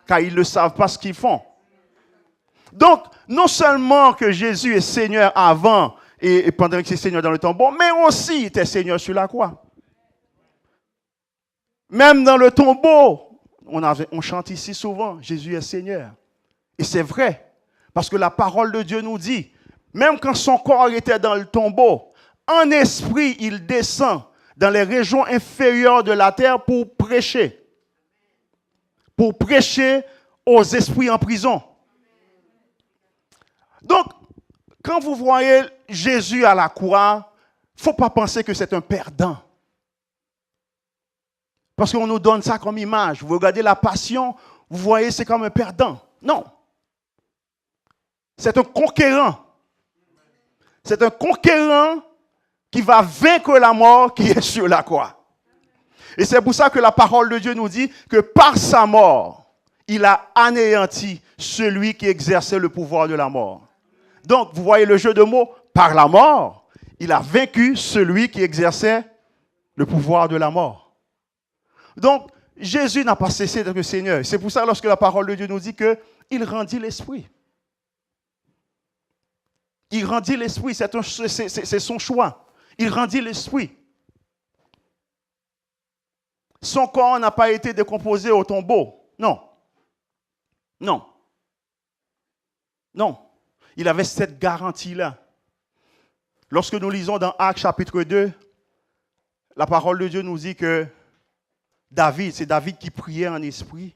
car ils ne savent pas ce qu'ils font. Donc, non seulement que Jésus est Seigneur avant et pendant qu'il est Seigneur dans le tombeau, mais aussi il était Seigneur sur la croix. Même dans le tombeau, on chante ici souvent, Jésus est Seigneur. Et c'est vrai, parce que la parole de Dieu nous dit, même quand son corps était dans le tombeau, en esprit, il descend dans les régions inférieures de la terre pour prêcher. Pour prêcher aux esprits en prison. Donc, quand vous voyez Jésus à la croix, il ne faut pas penser que c'est un perdant. Parce qu'on nous donne ça comme image. Vous regardez la passion, vous voyez c'est comme un perdant. Non. C'est un conquérant. C'est un conquérant qui va vaincre la mort qui est sur la croix. Et c'est pour ça que la parole de Dieu nous dit que par sa mort, il a anéanti celui qui exerçait le pouvoir de la mort. Donc, vous voyez le jeu de mots, par la mort, il a vaincu celui qui exerçait le pouvoir de la mort. Donc, Jésus n'a pas cessé d'être le Seigneur. C'est pour ça, lorsque la parole de Dieu nous dit qu'il rendit l'esprit. Il rendit l'esprit, c'est son choix. Il rendit l'esprit. Son corps n'a pas été décomposé au tombeau. Non. Non. Non. Il avait cette garantie-là. Lorsque nous lisons dans Actes chapitre 2, la parole de Dieu nous dit que David, c'est David qui priait en esprit.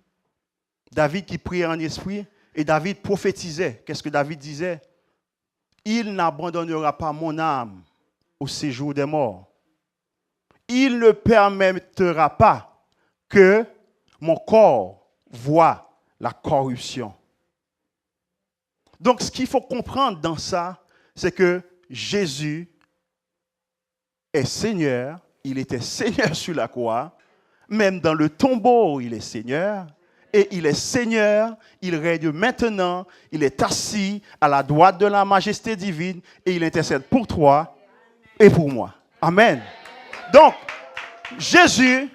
David qui priait en esprit et David prophétisait. Qu'est-ce que David disait? Il n'abandonnera pas mon âme au séjour des morts. Il ne permettra pas que mon corps voie la corruption. Donc, ce qu'il faut comprendre dans ça, c'est que Jésus est Seigneur. Il était Seigneur sur la croix. Même dans le tombeau, il est Seigneur. Et il est Seigneur. Il règne maintenant. Il est assis à la droite de la majesté divine. Et il intercède pour toi et pour moi. Amen. Donc, Jésus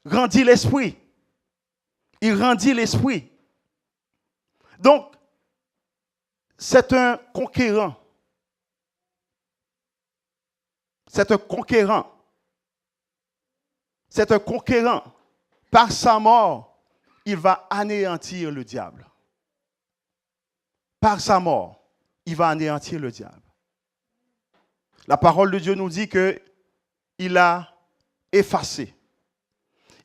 rendit l'esprit. Il rendit l'esprit. Donc, c'est un conquérant. C'est un conquérant. C'est un conquérant. Par sa mort, il va anéantir le diable. Par sa mort, il va anéantir le diable. La parole de Dieu nous dit qu'il a effacé.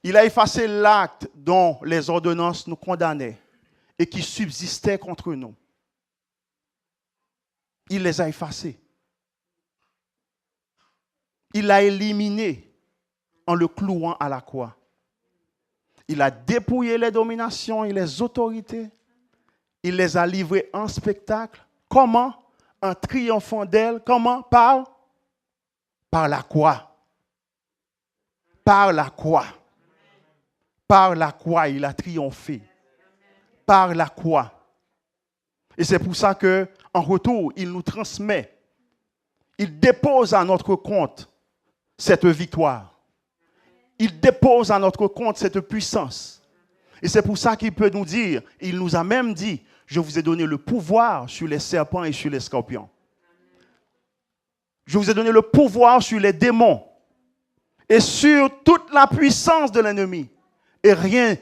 Il a effacé l'acte dont les ordonnances nous condamnaient et qui subsistait contre nous. Il les a effacés. Il l'a éliminé en le clouant à la croix. Il a dépouillé les dominations et les autorités. Il les a livrées en spectacle. Comment? En triomphant d'elles. Comment? Par la croix. Par la croix. Par la croix, il a triomphé. Par la croix. Et c'est pour ça qu'en retour, il nous transmet. Il dépose à notre compte cette victoire. Il dépose à notre compte cette puissance. Et c'est pour ça qu'il peut nous dire, il nous a même dit, je vous ai donné le pouvoir sur les serpents et sur les scorpions. Je vous ai donné le pouvoir sur les démons et sur toute la puissance de l'ennemi. Et rien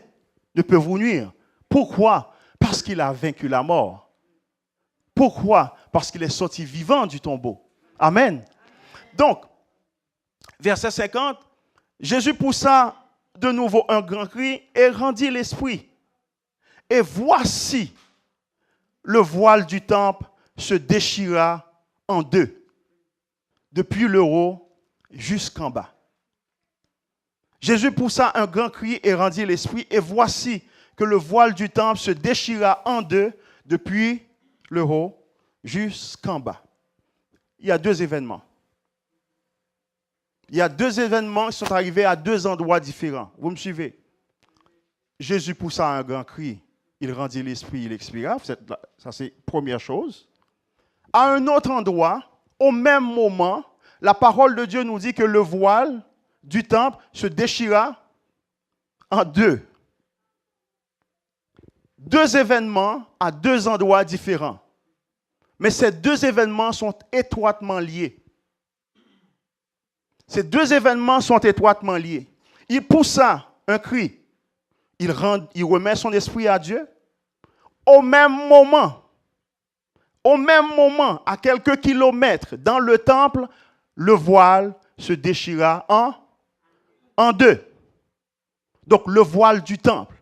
ne peut vous nuire. Pourquoi? Parce qu'il a vaincu la mort. Pourquoi? Parce qu'il est sorti vivant du tombeau. Amen. Donc, verset 50, Jésus poussa de nouveau un grand cri et rendit l'esprit. Et voici, le voile du temple se déchira en deux, depuis le haut jusqu'en bas. Jésus poussa un grand cri et rendit l'esprit. Et voici que le voile du temple se déchira en deux, depuis le haut jusqu'en bas. Il y a deux événements. Il y a deux événements qui sont arrivés à deux endroits différents. Vous me suivez? Jésus poussa un grand cri. Il rendit l'esprit, il expira. Ça, c'est la première chose. À un autre endroit, au même moment, la parole de Dieu nous dit que le voile du temple se déchira en deux. deux événements à deux endroits différents. Mais ces deux événements sont étroitement liés. Ces deux événements sont étroitement liés. Il poussa un cri. Il remet son esprit à Dieu. Au même moment, à quelques kilomètres, dans le temple, le voile se déchira en deux. Donc, le voile du temple.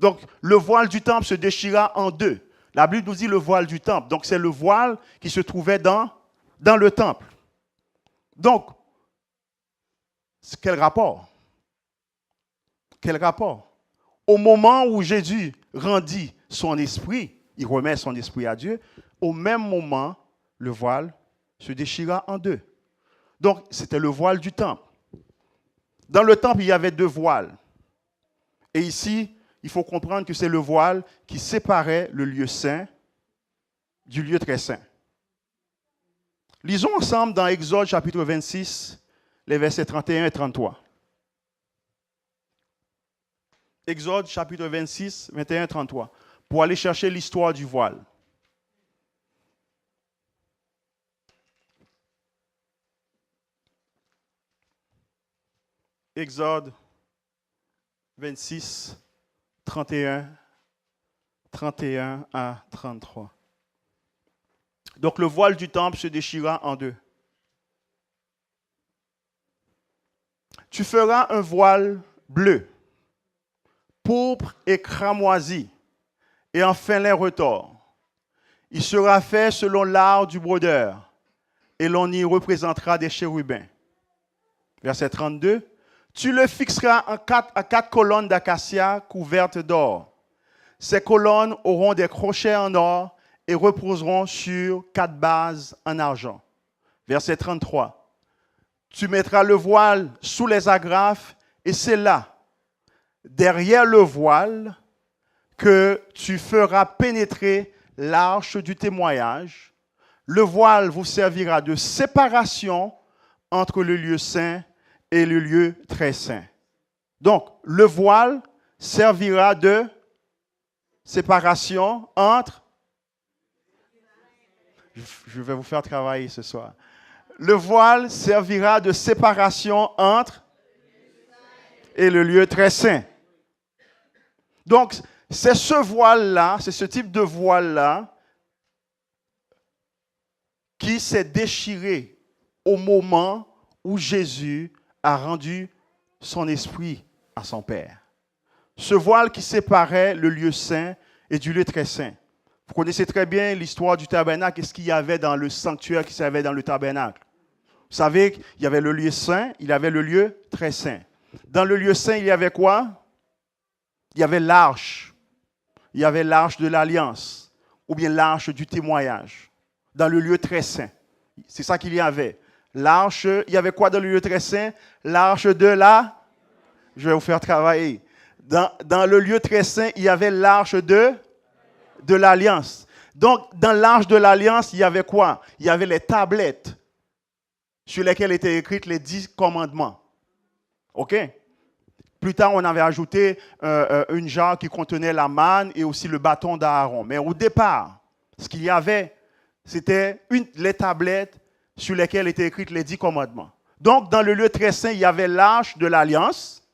Donc, le voile du temple se déchira en deux. La Bible nous dit le voile du temple. Donc, c'est le voile qui se trouvait dans le temple. Donc, quel rapport? Quel rapport? Au moment où Jésus rendit son esprit, il remet son esprit à Dieu, au même moment, le voile se déchira en deux. Donc, c'était le voile du temple. Dans le temple, il y avait deux voiles. Et ici, il faut comprendre que c'est le voile qui séparait le lieu saint du lieu très saint. Lisons ensemble dans Exode chapitre 26, les versets 31 et 33. Exode chapitre 26, 21 et 33, pour aller chercher l'histoire du voile. Exode 26, 31 à 33. Donc le voile du temple se déchira en deux. Tu feras un voile bleu, pourpre et cramoisi, et en fin lin retors. Il sera fait selon l'art du brodeur, et l'on y représentera des chérubins. Verset 32. Tu le fixeras à quatre colonnes d'acacia couvertes d'or. Ces colonnes auront des crochets en or et reposeront sur 4 bases en argent. Verset 33. Tu mettras le voile sous les agrafes et c'est là, derrière le voile, que tu feras pénétrer l'arche du témoignage. Le voile vous servira de séparation entre le lieu saint et le lieu très saint. Donc, le voile servira de séparation entre... Je vais vous faire travailler ce soir. Le voile servira de séparation entre et le lieu très saint. Donc, c'est ce voile-là, c'est ce type de voile-là qui s'est déchiré au moment où Jésus a rendu son esprit à son Père. Ce voile qui séparait le lieu saint et du lieu très saint. Vous connaissez très bien l'histoire du tabernacle. Qu'est-ce qu'il y avait dans le sanctuaire, qu'est-ce qu'il y avait dans le tabernacle? Vous savez qu'il y avait le lieu saint, il y avait le lieu très saint. Dans le lieu saint, il y avait quoi? Il y avait l'arche. Il y avait l'arche de l'alliance, ou bien l'arche du témoignage. Dans le lieu très saint. C'est ça qu'il y avait. L'arche, il y avait quoi dans le lieu très saint? L'arche de la... Je vais vous faire travailler. Dans le lieu très saint, il y avait l'arche de l'alliance. Donc, dans l'arche de l'alliance, il y avait quoi? Il y avait les tablettes sur lesquelles étaient écrits les 10 commandements. OK? Plus tard, on avait ajouté une jarre qui contenait la manne et aussi le bâton d'Aaron. Mais au départ, ce qu'il y avait, c'était les tablettes sur lesquelles étaient écrits les 10 commandements. Donc, dans le lieu très saint, il y avait l'arche de l'alliance.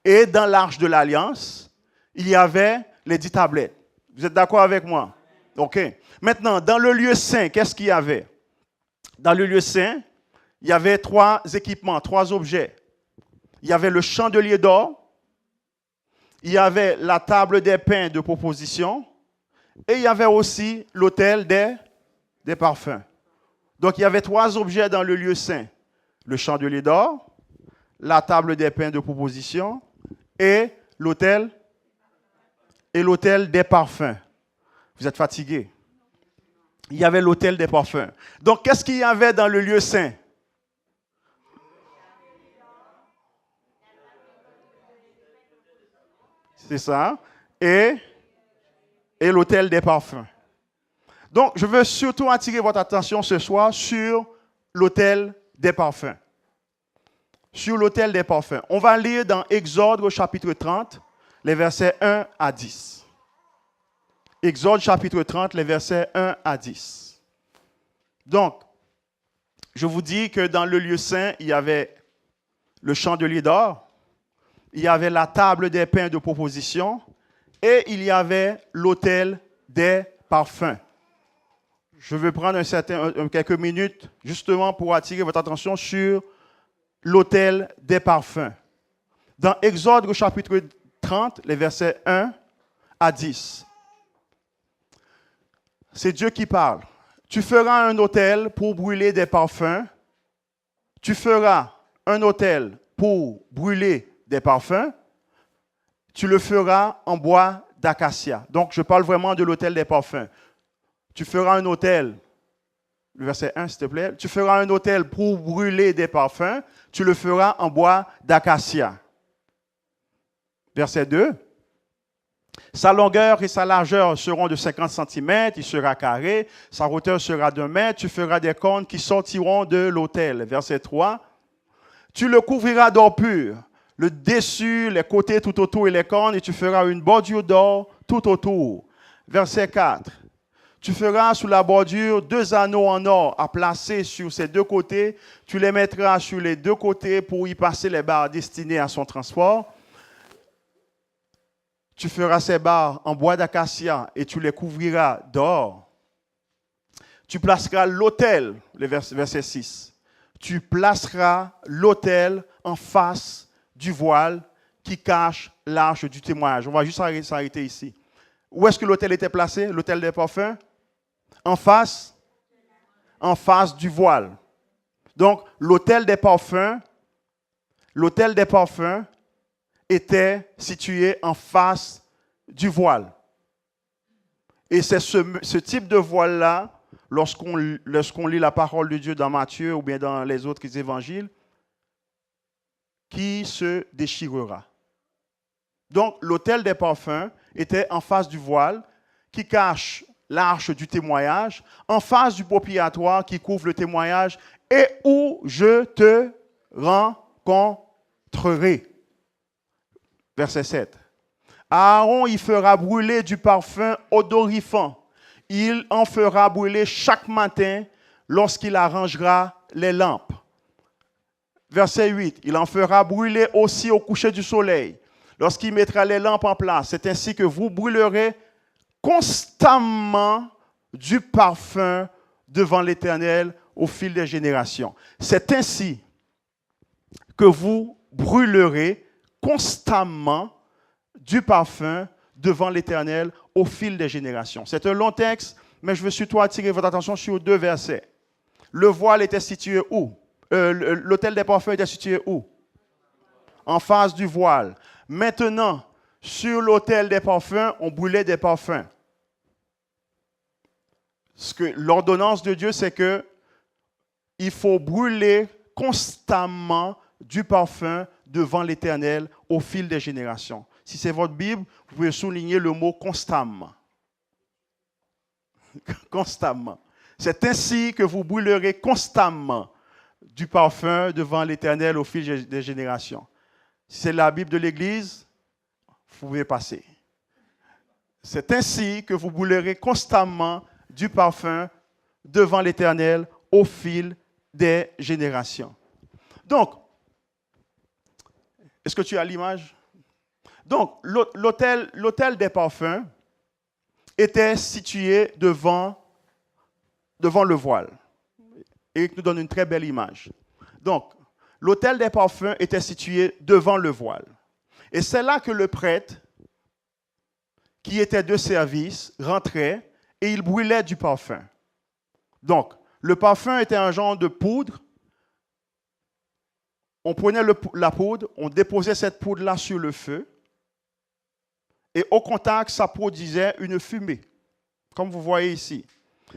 Et dans l'arche de l'alliance, il y avait les 10 tablettes. Vous êtes d'accord avec moi? OK. Maintenant, dans le lieu saint, qu'est-ce qu'il y avait? Dans le lieu saint, il y avait 3 équipements, 3 objets. Il y avait le chandelier d'or, il y avait la table des pains de proposition, et il y avait aussi l'autel des parfums. Donc, il y avait 3 objets dans le lieu saint. Le chandelier d'or, la table des pains de proposition et l'autel des parfums. Vous êtes fatigués? Il y avait l'autel des parfums. Donc, qu'est-ce qu'il y avait dans le lieu saint? C'est ça. Et l'autel des parfums. Donc, je veux surtout attirer votre attention ce soir sur l'autel des parfums. Sur l'autel des parfums. On va lire dans Exode au chapitre 30, les versets 1 à 10. Exode chapitre 30, les versets 1 à 10. Donc, je vous dis que dans le lieu saint, il y avait le chandelier d'or, il y avait la table des pains de proposition et il y avait l'autel des parfums. Je vais prendre quelques minutes justement pour attirer votre attention sur l'autel des parfums. Dans Exode au chapitre 30, les versets 1 à 10, c'est Dieu qui parle. Tu feras un autel pour brûler des parfums. Tu feras un autel pour brûler des parfums. Tu le feras en bois d'acacia. Donc, je parle vraiment de l'autel des parfums. Tu feras un autel, le verset 1, s'il te plaît. Tu feras un autel pour brûler des parfums. Tu le feras en bois d'acacia. Verset 2. Sa longueur et sa largeur seront de 50 cm, il sera carré. Sa hauteur sera d'1 mètre. Tu feras des cornes qui sortiront de l'autel. Verset 3. Tu le couvriras d'or pur, le dessus, les côtés tout autour et les cornes, et tu feras une bordure d'or tout autour. Verset 4. Tu feras sous la bordure 2 anneaux en or à placer sur ces 2 côtés. Tu les mettras sur les 2 côtés pour y passer les barres destinées à son transport. Tu feras ces barres en bois d'acacia et tu les couvriras d'or. Tu placeras l'autel, le verset 6. Tu placeras l'autel en face du voile qui cache l'arche du témoignage. On va juste s'arrêter ici. Où est-ce que l'autel était placé, l'autel des parfums? En face du voile. Donc, l'autel des parfums était situé en face du voile. Et c'est ce type de voile-là, lorsqu'on lit la parole de Dieu dans Matthieu ou bien dans les autres évangiles, qui se déchirera. Donc, l'autel des parfums était en face du voile qui cache l'arche du témoignage, en face du propitiatoire qui couvre le témoignage et où je te rencontrerai. Verset 7. Aaron y fera brûler du parfum odorifant. Il en fera brûler chaque matin lorsqu'il arrangera les lampes. Verset 8. Il en fera brûler aussi au coucher du soleil, lorsqu'il mettra les lampes en place. C'est ainsi que vous brûlerez constamment du parfum devant l'Éternel au fil des générations. C'est ainsi que vous brûlerez constamment du parfum devant l'Éternel au fil des générations. C'est un long texte, mais je veux surtout attirer votre attention sur 2 versets. Le voile était situé où? L'autel des parfums était situé où? En face du voile. Maintenant, sur l'autel des parfums, on brûlait des parfums. L'ordonnance de Dieu, c'est que il faut brûler constamment du parfum devant l'Éternel au fil des générations. Si c'est votre Bible, vous pouvez souligner le mot constamment. Constamment. C'est ainsi que vous brûlerez constamment du parfum devant l'Éternel au fil des générations. Si c'est la Bible de l'Église, vous pouvez passer. C'est ainsi que vous brûlerez constamment du parfum devant l'Éternel au fil des générations. Donc, est-ce que tu as l'image? Donc, l'autel des parfums était situé devant le voile. Éric nous donne une très belle image. Donc, l'autel des parfums était situé devant le voile. Et c'est là que le prêtre, qui était de service, rentrait et il brûlait du parfum. Donc, le parfum était un genre de poudre. On prenait la poudre, on déposait cette poudre-là sur le feu et au contact, ça produisait une fumée, comme vous voyez ici.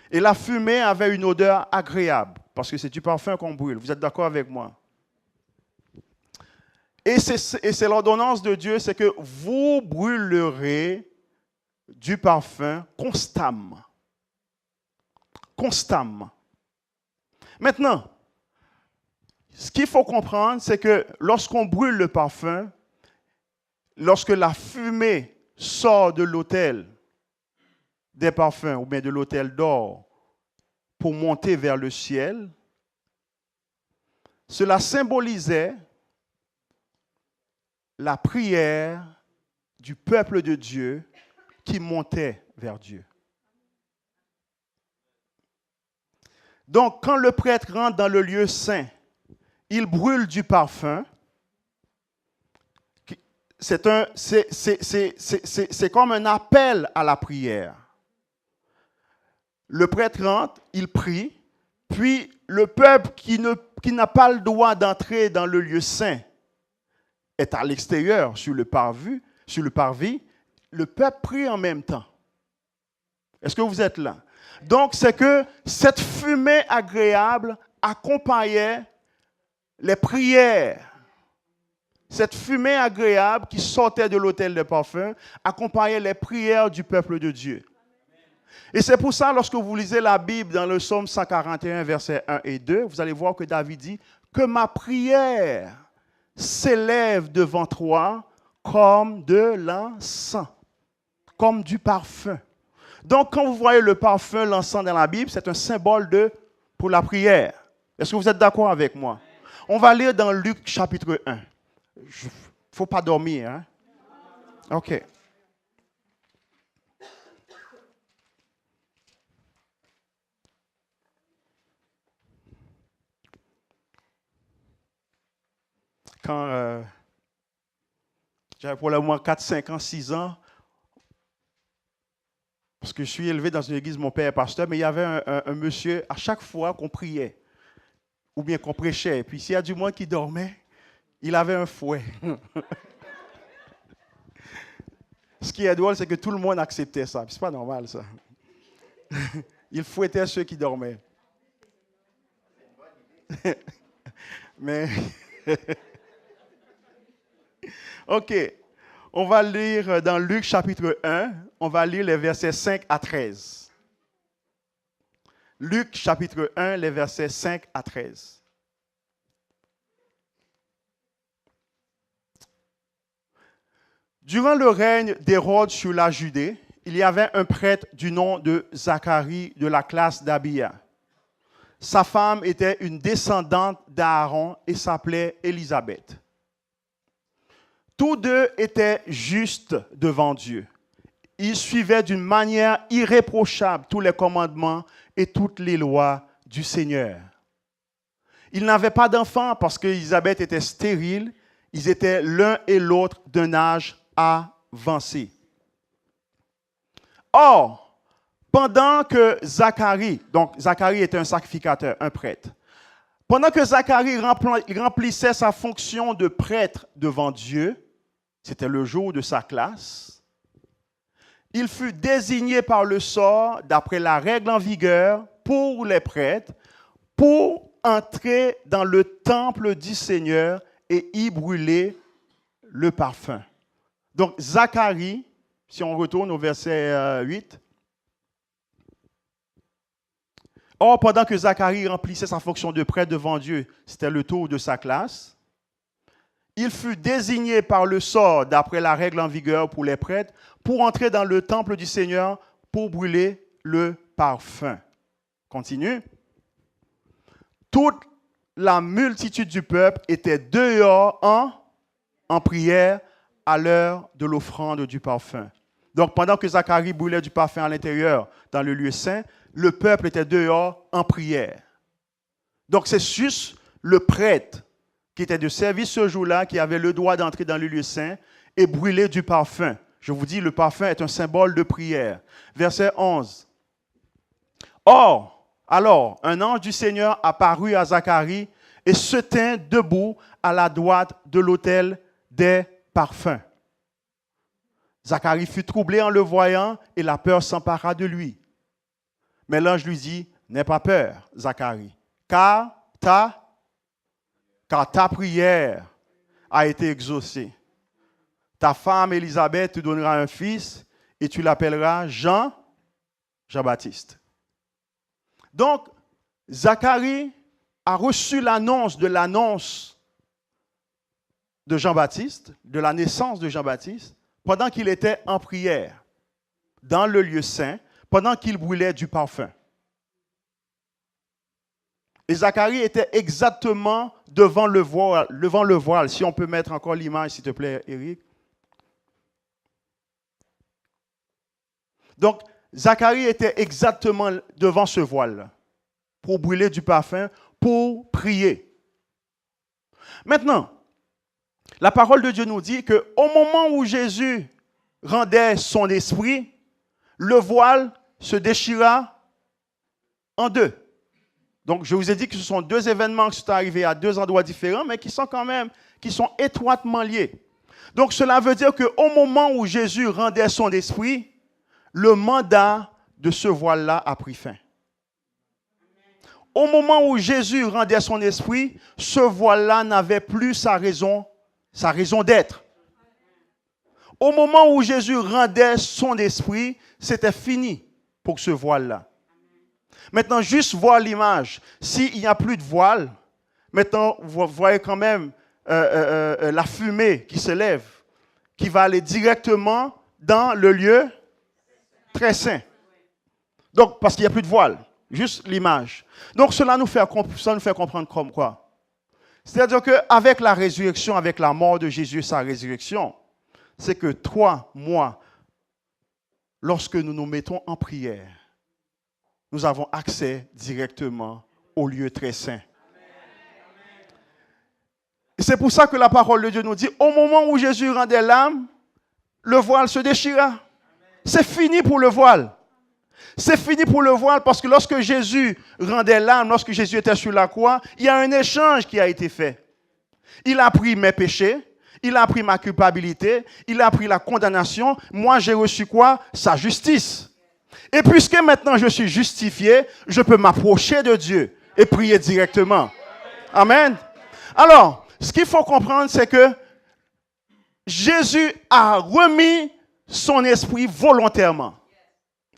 Et la fumée avait une odeur agréable parce que c'est du parfum qu'on brûle. Vous êtes d'accord avec moi? Et c'est l'ordonnance de Dieu, c'est que vous brûlerez du parfum constamment. Constamment. Maintenant, ce qu'il faut comprendre, c'est que lorsqu'on brûle le parfum, lorsque la fumée sort de l'autel des parfums ou bien de l'autel d'or pour monter vers le ciel, cela symbolisait la prière du peuple de Dieu qui montait vers Dieu. Donc, quand le prêtre rentre dans le lieu saint, il brûle du parfum. C'est comme un appel à la prière. Le prêtre rentre, il prie, puis le peuple qui n'a pas le droit d'entrer dans le lieu saint est à l'extérieur, sur le parvis. Le peuple prie en même temps. Est-ce que vous êtes là? Donc, c'est que cette fumée agréable accompagnait les prières. Cette fumée agréable qui sortait de l'autel de parfum accompagnait les prières du peuple de Dieu. Et c'est pour ça, lorsque vous lisez la Bible dans le psaume 141, versets 1 et 2, vous allez voir que David dit que ma prière s'élève devant toi comme de l'encens, comme du parfum. Donc, quand vous voyez le parfum, l'encens dans la Bible, c'est un symbole pour la prière. Est-ce que vous êtes d'accord avec moi? On va lire dans Luc chapitre 1. Il ne faut pas dormir. Hein? OK. Quand j'avais probablement 4, 5 ans, 6 ans, parce que je suis élevé dans une église, mon père est pasteur, mais il y avait un monsieur, à chaque fois qu'on priait, ou bien qu'on prêchait, et puis s'il y a du monde qui dormait, il avait un fouet. Ce qui est drôle, c'est que tout le monde acceptait ça. C'est pas normal, ça. Il fouettait ceux qui dormaient. Mais, OK. On va lire dans Luc chapitre 1, on va lire les versets 5 à 13. Luc chapitre 1, les versets 5 à 13. Durant le règne d'Hérode sur la Judée, il y avait un prêtre du nom de Zacharie de la classe d'Abia. Sa femme était une descendante d'Aaron et s'appelait Élisabeth. Tous deux étaient justes devant Dieu. Ils suivaient d'une manière irréprochable tous les commandements et toutes les lois du Seigneur. Ils n'avaient pas d'enfants parce qu'Élisabeth était stérile. Ils étaient l'un et l'autre d'un âge avancé. Or, pendant que Zacharie, donc Zacharie était un sacrificateur, un prêtre, pendant que Zacharie remplissait sa fonction de prêtre devant Dieu, c'était le jour de sa classe, il fut désigné par le sort, d'après la règle en vigueur, pour les prêtres, pour entrer dans le temple du Seigneur et y brûler le parfum. Donc, Zacharie, si on retourne au verset 8, or, pendant que Zacharie remplissait sa fonction de prêtre devant Dieu, c'était le tour de sa classe, il fut désigné par le sort, d'après la règle en vigueur pour les prêtres, pour entrer dans le temple du Seigneur pour brûler le parfum. Continue. Toute la multitude du peuple était dehors en prière à l'heure de l'offrande du parfum. Donc, pendant que Zacharie brûlait du parfum à l'intérieur, dans le lieu saint, le peuple était dehors en prière. Donc, c'est juste le prêtre qui était de service ce jour-là, qui avait le droit d'entrer dans le lieu saint et brûler du parfum. Je vous dis, le parfum est un symbole de prière. Verset 11. Or, alors, un ange du Seigneur apparut à Zacharie et se tint debout à la droite de l'autel des parfums. Zacharie fut troublé en le voyant et la peur s'empara de lui. Mais l'ange lui dit, n'aie pas peur, Zacharie, car ta prière a été exaucée. Ta femme Élisabeth te donnera un fils et tu l'appelleras Jean-Baptiste. Donc, Zacharie a reçu l'annonce de Jean-Baptiste, de la naissance de Jean-Baptiste, pendant qu'il était en prière dans le lieu saint, pendant qu'il brûlait du parfum. Et Zacharie était exactement devant le voile. Si on peut mettre encore l'image, s'il te plaît, Eric. Donc, Zacharie était exactement devant ce voile pour brûler du parfum, pour prier. Maintenant, la parole de Dieu nous dit qu'au moment où Jésus rendait son esprit, le voile se déchira en deux. Donc, je vous ai dit que ce sont deux événements qui sont arrivés à deux endroits différents, mais qui sont étroitement liés. Donc, cela veut dire qu'au moment où Jésus rendait son esprit, le mandat de ce voile-là a pris fin. Au moment où Jésus rendait son esprit, ce voile-là n'avait plus sa raison d'être. Au moment où Jésus rendait son esprit, c'était fini pour ce voile-là. Maintenant, juste voir l'image. S'il n'y a plus de voile, maintenant, vous voyez quand même la fumée qui se lève, qui va aller directement dans le lieu très saint. Donc, parce qu'il n'y a plus de voile. Juste l'image. Donc, ça nous fait comprendre comme quoi. C'est-à-dire qu'avec la résurrection, avec la mort de Jésus et sa résurrection, c'est que toi, moi, lorsque nous nous mettons en prière, nous avons accès directement au lieu très saint. Et c'est pour ça que la parole de Dieu nous dit, au moment où Jésus rendait l'âme, le voile se déchira. C'est fini pour le voile. C'est fini pour le voile parce que lorsque Jésus rendait l'âme, lorsque Jésus était sur la croix, il y a un échange qui a été fait. Il a pris mes péchés, il a pris ma culpabilité, il a pris la condamnation. Moi, j'ai reçu quoi? Sa justice. Et puisque maintenant je suis justifié, je peux m'approcher de Dieu et prier directement. Amen. Alors, ce qu'il faut comprendre, c'est que Jésus a remis son esprit volontairement.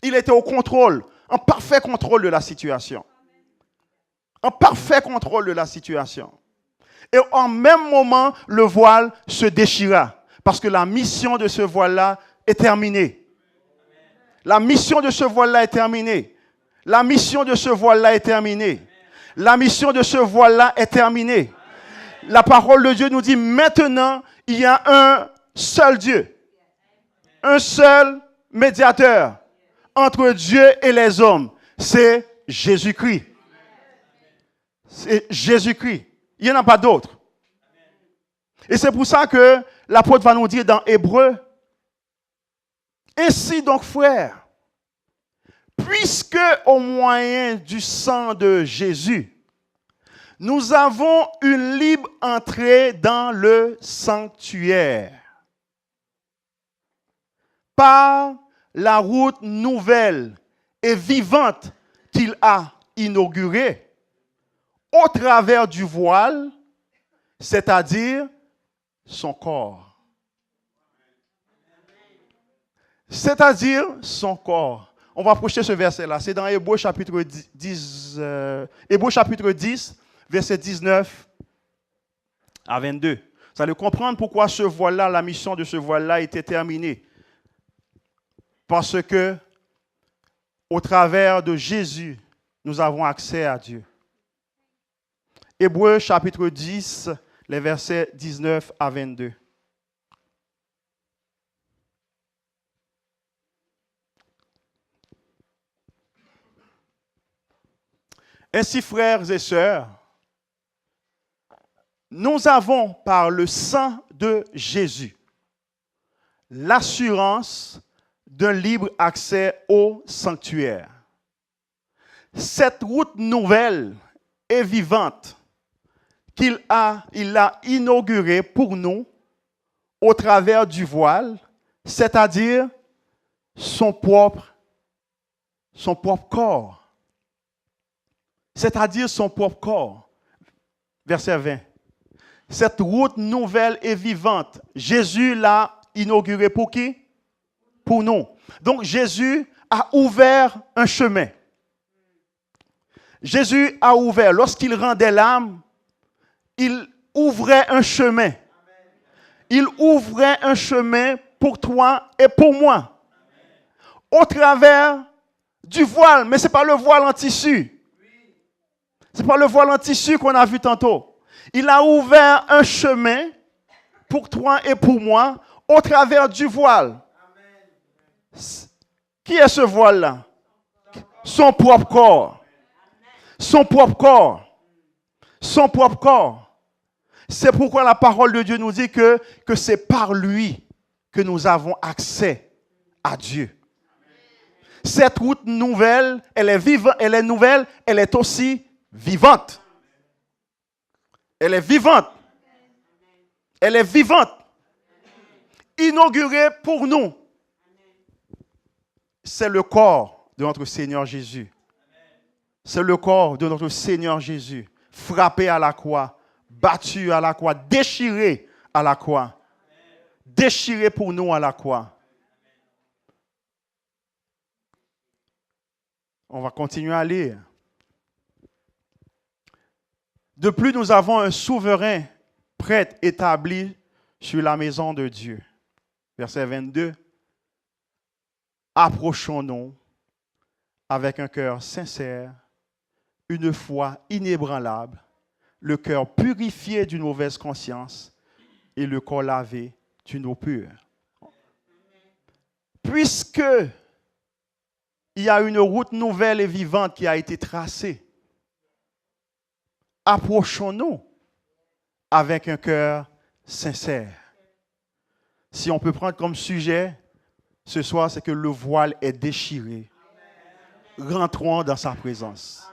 Il était au contrôle, en parfait contrôle de la situation. En parfait contrôle de la situation. Et en même moment, le voile se déchira. Parce que la mission de ce voile-là est terminée. La mission de ce voile-là est terminée. La mission de ce voile-là est terminée. La mission de ce voile-là est terminée. La parole de Dieu nous dit maintenant, il y a un seul Dieu. Un seul médiateur entre Dieu et les hommes. C'est Jésus-Christ. C'est Jésus-Christ. Il n'y en a pas d'autre. Et c'est pour ça que l'apôtre va nous dire dans Hébreux, ainsi donc, frères, puisque au moyen du sang de Jésus, nous avons une libre entrée dans le sanctuaire par la route nouvelle et vivante qu'il a inaugurée au travers du voile, c'est-à-dire son corps. C'est-à-dire son corps. On va approcher ce verset-là. C'est dans Hébreux chapitre 10, verset 19 à 22. Vous allez comprendre pourquoi ce voile-là, la mission de ce voile-là était terminée. Parce que, au travers de Jésus, nous avons accès à Dieu. Hébreux chapitre 10, les versets 19 à 22. Ainsi, frères et sœurs, nous avons par le sang de Jésus l'assurance d'un libre accès au sanctuaire. Cette route nouvelle et vivante il a inaugurée pour nous au travers du voile, c'est-à-dire son propre corps. C'est-à-dire son propre corps. Verset 20. Cette route nouvelle et vivante, Jésus l'a inaugurée pour qui? Pour nous. Donc Jésus a ouvert un chemin. Jésus a ouvert, lorsqu'il rendait l'âme, il ouvrait un chemin. Il ouvrait un chemin pour toi et pour moi. Au travers Du voile, mais ce n'est pas le voile en tissu. Ce n'est pas le voile en tissu qu'on a vu tantôt. Il a ouvert un chemin pour toi et pour moi au travers du voile. Qui est ce voile-là? Son propre corps. Son propre corps. Son propre corps. C'est pourquoi la parole de Dieu nous dit que c'est par lui que nous avons accès à Dieu. Cette route nouvelle, elle est vivante, elle est nouvelle, elle est aussi vivante. Elle est vivante. Elle est vivante. Inaugurée pour nous. C'est le corps de notre Seigneur Jésus. C'est le corps de notre Seigneur Jésus. Frappé à la croix, battu à la croix, déchiré à la croix. Déchiré pour nous à la croix. On va continuer à lire. De plus, nous avons un souverain prêtre établi sur la maison de Dieu. Verset 22. Approchons-nous avec un cœur sincère, une foi inébranlable, le cœur purifié d'une mauvaise conscience et le corps lavé d'une eau pure. Puisque il y a une route nouvelle et vivante qui a été tracée, approchons-nous avec un cœur sincère. Si on peut prendre comme sujet ce soir, c'est que le voile est déchiré. Rentrons dans sa présence.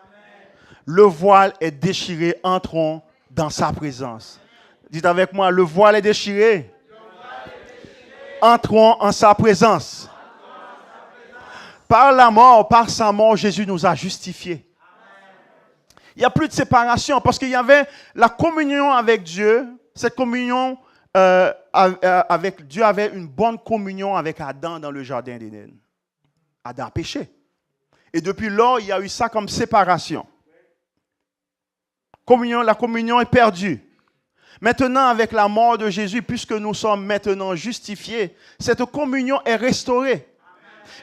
Le voile est déchiré, entrons dans sa présence. Dites avec moi, le voile est déchiré. Entrons en sa présence. Par la mort, par sa mort, Jésus nous a justifiés. Il n'y a plus de séparation parce qu'il y avait la communion avec Dieu. Cette communion avec Dieu avait une bonne communion avec Adam dans le jardin d'Éden. Adam a péché. Et depuis lors, il y a eu ça comme séparation. La communion est perdue. Maintenant, avec la mort de Jésus, puisque nous sommes maintenant justifiés, cette communion est restaurée.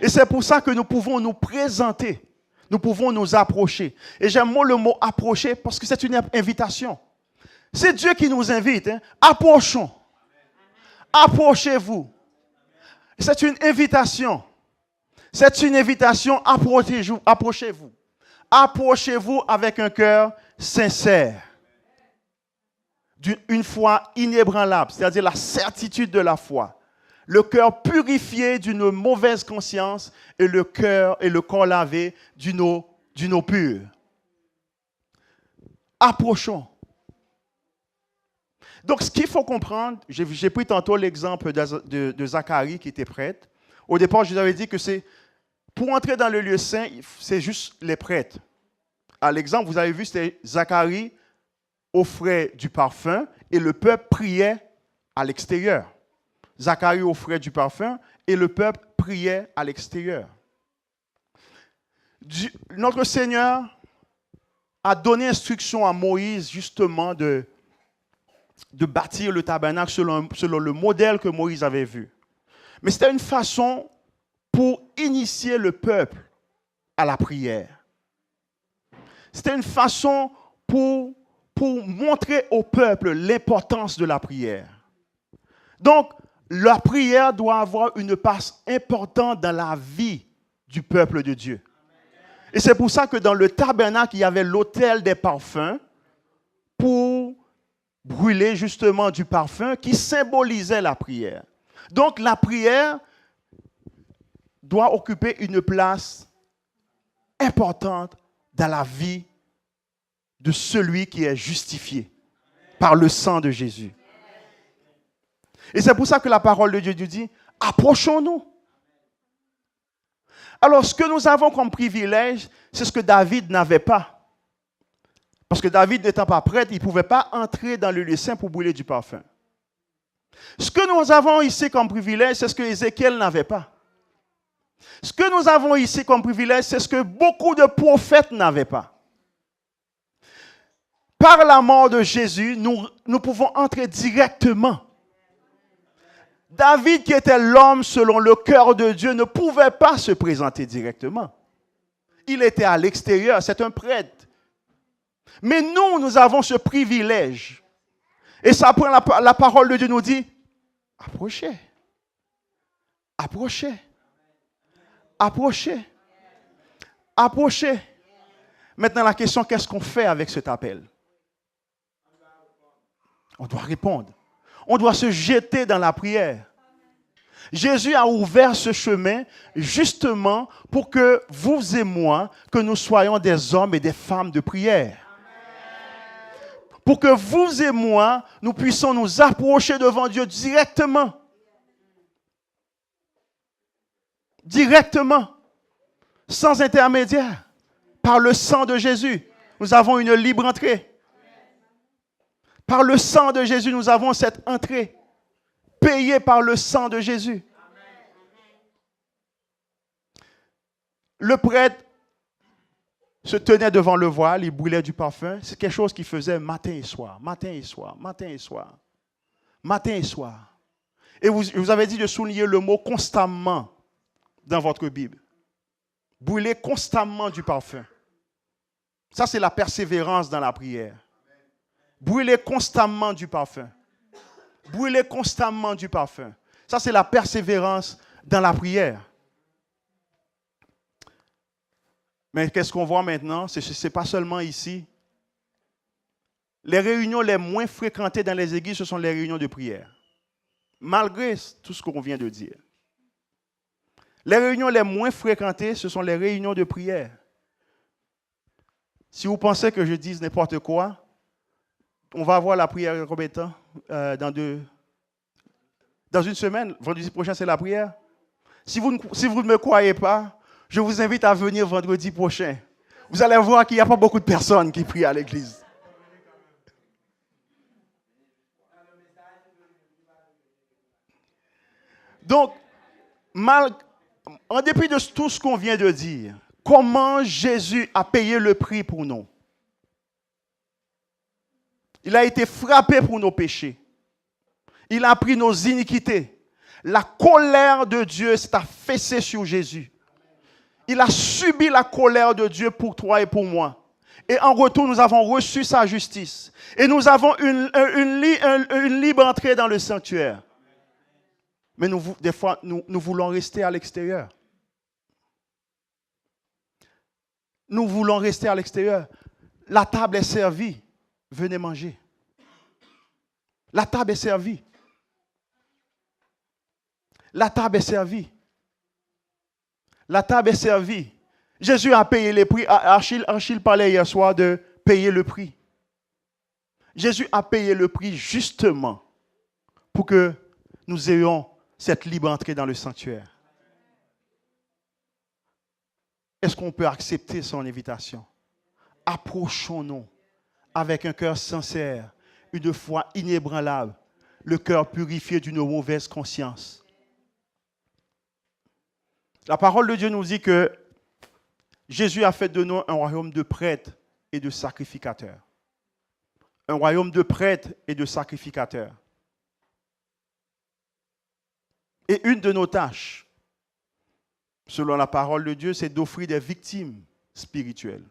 Et c'est pour ça que nous pouvons nous présenter. Nous pouvons nous approcher. Et j'aime le mot approcher parce que c'est une invitation. C'est Dieu qui nous invite. Approchons. Approchez-vous. C'est une invitation. C'est une invitation. Approchez-vous. Approchez-vous avec un cœur sincère. Une foi inébranlable, c'est-à-dire la certitude de la foi. Le cœur purifié d'une mauvaise conscience et le corps lavé d'une eau pure. Approchons. Donc, ce qu'il faut comprendre, j'ai pris tantôt l'exemple de Zacharie qui était prêtre. Au départ, je vous avais dit que pour entrer dans le lieu saint, c'est juste les prêtres. À l'exemple, vous avez vu, c'était Zacharie offrait du parfum et le peuple priait à l'extérieur. Zacharie offrait du parfum et le peuple priait à l'extérieur. Notre Seigneur a donné instruction à Moïse justement de bâtir le tabernacle selon le modèle que Moïse avait vu. Mais c'était une façon pour initier le peuple à la prière. C'était une façon pour montrer au peuple l'importance de la prière. Donc, la prière doit avoir une place importante dans la vie du peuple de Dieu. Et c'est pour ça que dans le tabernacle, il y avait l'autel des parfums pour brûler justement du parfum qui symbolisait la prière. Donc, la prière doit occuper une place importante dans la vie de celui qui est justifié par le sang de Jésus. Et c'est pour ça que la parole de Dieu nous dit, approchons-nous. Alors, ce que nous avons comme privilège, c'est ce que David n'avait pas. Parce que David n'étant pas prêtre, il ne pouvait pas entrer dans le lieu saint pour brûler du parfum. Ce que nous avons ici comme privilège, c'est ce que Ézéchiel n'avait pas. Ce que nous avons ici comme privilège, c'est ce que beaucoup de prophètes n'avaient pas. Par la mort de Jésus, nous pouvons entrer directement. David, qui était l'homme selon le cœur de Dieu, ne pouvait pas se présenter directement. Il était à l'extérieur, c'est un prêtre. Mais nous avons ce privilège. Et ça prend la parole de Dieu nous dit, approchez, approchez, approchez, approchez. Maintenant, la question, qu'est-ce qu'on fait avec cet appel? On doit répondre. On doit se jeter dans la prière. Jésus a ouvert ce chemin justement pour que vous et moi, que nous soyons des hommes et des femmes de prière. Pour que vous et moi, nous puissions nous approcher devant Dieu directement. Directement. Sans intermédiaire. Par le sang de Jésus, nous avons une libre entrée. Par le sang de Jésus, nous avons cette entrée. Payée par le sang de Jésus. Le prêtre se tenait devant le voile, il brûlait du parfum. C'est quelque chose qu'il faisait matin et soir, matin et soir, matin et soir, matin et soir. Et vous avez dit de souligner le mot constamment dans votre Bible. Brûler constamment du parfum. Ça, c'est la persévérance dans la prière. Brûler constamment du parfum. Brûler constamment du parfum. Ça, c'est la persévérance dans la prière. Mais qu'est-ce qu'on voit maintenant? Ce n'est pas seulement ici. Les réunions les moins fréquentées dans les églises, ce sont les réunions de prière. Malgré tout ce qu'on vient de dire. Les réunions les moins fréquentées, ce sont les réunions de prière. Si vous pensez que je dise n'importe quoi, on va avoir la prière combien de temps? Dans une semaine, vendredi prochain, c'est la prière. Si vous ne me croyez pas, je vous invite à venir vendredi prochain. Vous allez voir qu'il n'y a pas beaucoup de personnes qui prient à l'église. Donc, en dépit de tout ce qu'on vient de dire, comment Jésus a payé le prix pour nous? Il a été frappé pour nos péchés. Il a pris nos iniquités. La colère de Dieu s'est affaissée sur Jésus. Il a subi la colère de Dieu pour toi et pour moi. Et en retour, nous avons reçu sa justice. Et nous avons une libre entrée dans le sanctuaire. Mais des fois, nous voulons rester à l'extérieur. Nous voulons rester à l'extérieur. La table est servie. Venez manger. La table est servie. La table est servie. La table est servie. Jésus a payé les prix. Achille parlait hier soir de payer le prix. Jésus a payé le prix justement pour que nous ayons cette libre entrée dans le sanctuaire. Est-ce qu'on peut accepter son invitation? Approchons-nous avec un cœur sincère, une foi inébranlable, le cœur purifié d'une mauvaise conscience. La parole de Dieu nous dit que Jésus a fait de nous un royaume de prêtres et de sacrificateurs. Un royaume de prêtres et de sacrificateurs. Et une de nos tâches, selon la parole de Dieu, c'est d'offrir des victimes spirituelles.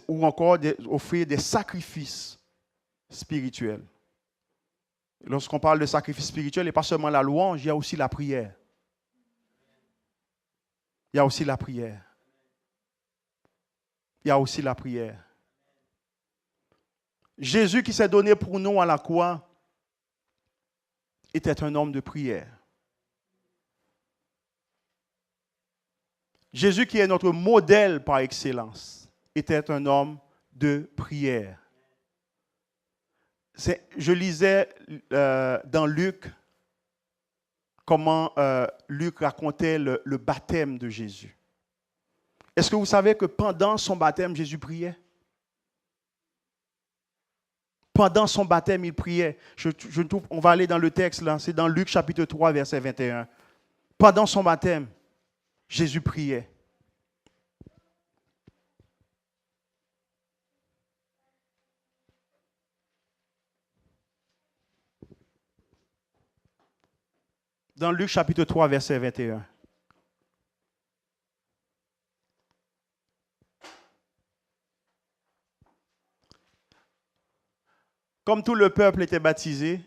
Ou encore d'offrir des sacrifices spirituels. Lorsqu'on parle de sacrifice spirituel, il n'y a pas seulement la louange, il y a aussi la prière. Il y a aussi la prière. Il y a aussi la prière. Jésus qui s'est donné pour nous à la croix était un homme de prière. Jésus qui est notre modèle par excellence était un homme de prière. Je lisais dans Luc comment Luc racontait le baptême de Jésus. Est-ce que vous savez que pendant son baptême, Jésus priait? Pendant son baptême, il priait. On va aller dans le texte, là, c'est dans Luc chapitre 3, verset 21. Pendant son baptême, Jésus priait. Dans Luc chapitre 3, verset 21. Comme tout le peuple était baptisé,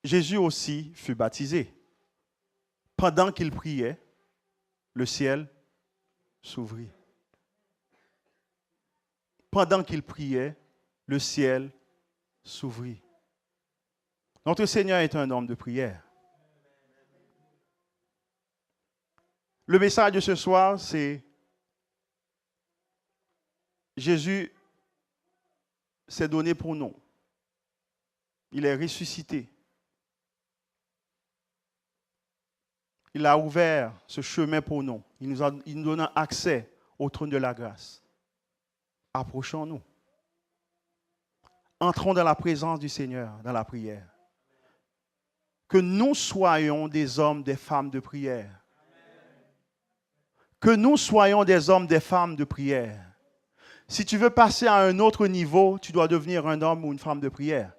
Jésus aussi fut baptisé. Pendant qu'il priait, le ciel s'ouvrit. Pendant qu'il priait, le ciel s'ouvrit. Notre Seigneur est un homme de prière. Le message de ce soir, c'est Jésus s'est donné pour nous. Il est ressuscité. Il a ouvert ce chemin pour nous. Il nous donne accès au trône de la grâce. Approchons-nous. Entrons dans la présence du Seigneur, dans la prière. Que nous soyons des hommes, des femmes de prière. Que nous soyons des hommes, des femmes de prière. Si tu veux passer à un autre niveau, tu dois devenir un homme ou une femme de prière.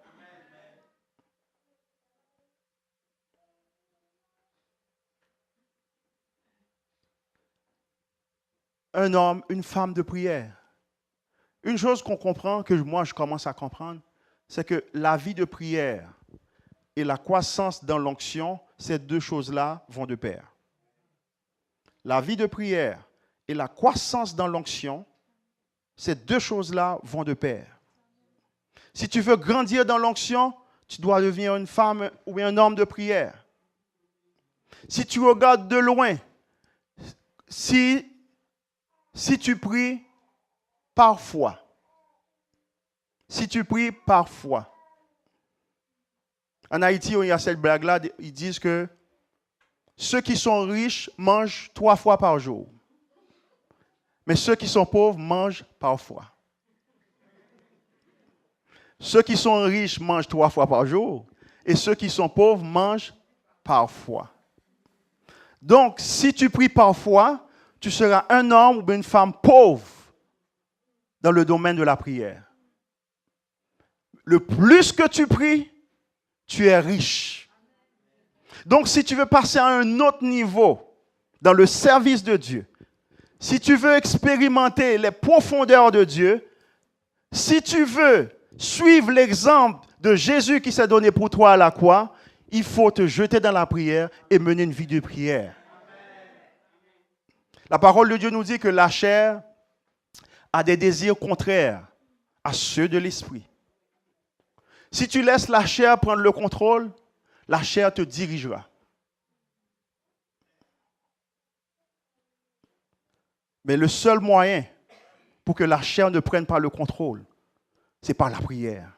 Un homme, une femme de prière. Une chose qu'on comprend, que moi je commence à comprendre, c'est que la vie de prière et la croissance dans l'onction, ces deux choses-là vont de pair. La vie de prière et la croissance dans l'onction, ces deux choses-là vont de pair. Si tu veux grandir dans l'onction, tu dois devenir une femme ou un homme de prière. Si tu regardes de loin, si tu pries parfois, en Haïti, il y a cette blague-là, ils disent que ceux qui sont riches mangent 3 fois par jour. Mais ceux qui sont pauvres mangent parfois. Ceux qui sont riches mangent 3 fois par jour. Et ceux qui sont pauvres mangent parfois. Donc, si tu pries parfois, tu seras un homme ou une femme pauvre dans le domaine de la prière. Le plus que tu pries, tu es riche. Donc, si tu veux passer à un autre niveau dans le service de Dieu, si tu veux expérimenter les profondeurs de Dieu, si tu veux suivre l'exemple de Jésus qui s'est donné pour toi à la croix, il faut te jeter dans la prière et mener une vie de prière. La parole de Dieu nous dit que la chair a des désirs contraires à ceux de l'esprit. Si tu laisses la chair prendre le contrôle, la chair te dirigera. Mais le seul moyen pour que la chair ne prenne pas le contrôle, c'est par la prière.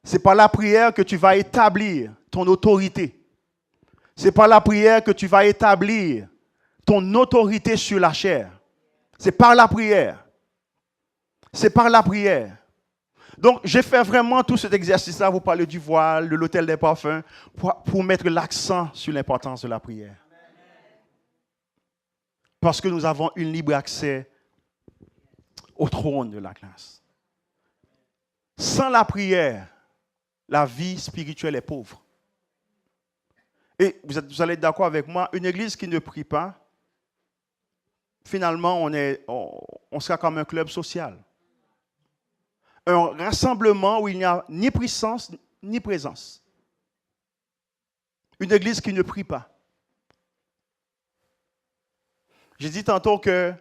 C'est par la prière que tu vas établir ton autorité. C'est par la prière que tu vas établir ton autorité sur la chair. C'est par la prière. C'est par la prière. Donc, j'ai fait vraiment tout cet exercice-là, vous parlez du voile, de l'autel des parfums, pour mettre l'accent sur l'importance de la prière. Parce que nous avons un libre accès au trône de la grâce. Sans la prière, la vie spirituelle est pauvre. Et vous allez être d'accord avec moi, une église qui ne prie pas, finalement, on sera comme un club social. Un rassemblement où il n'y a ni puissance ni présence. Une église qui ne prie pas. J'ai dit tantôt que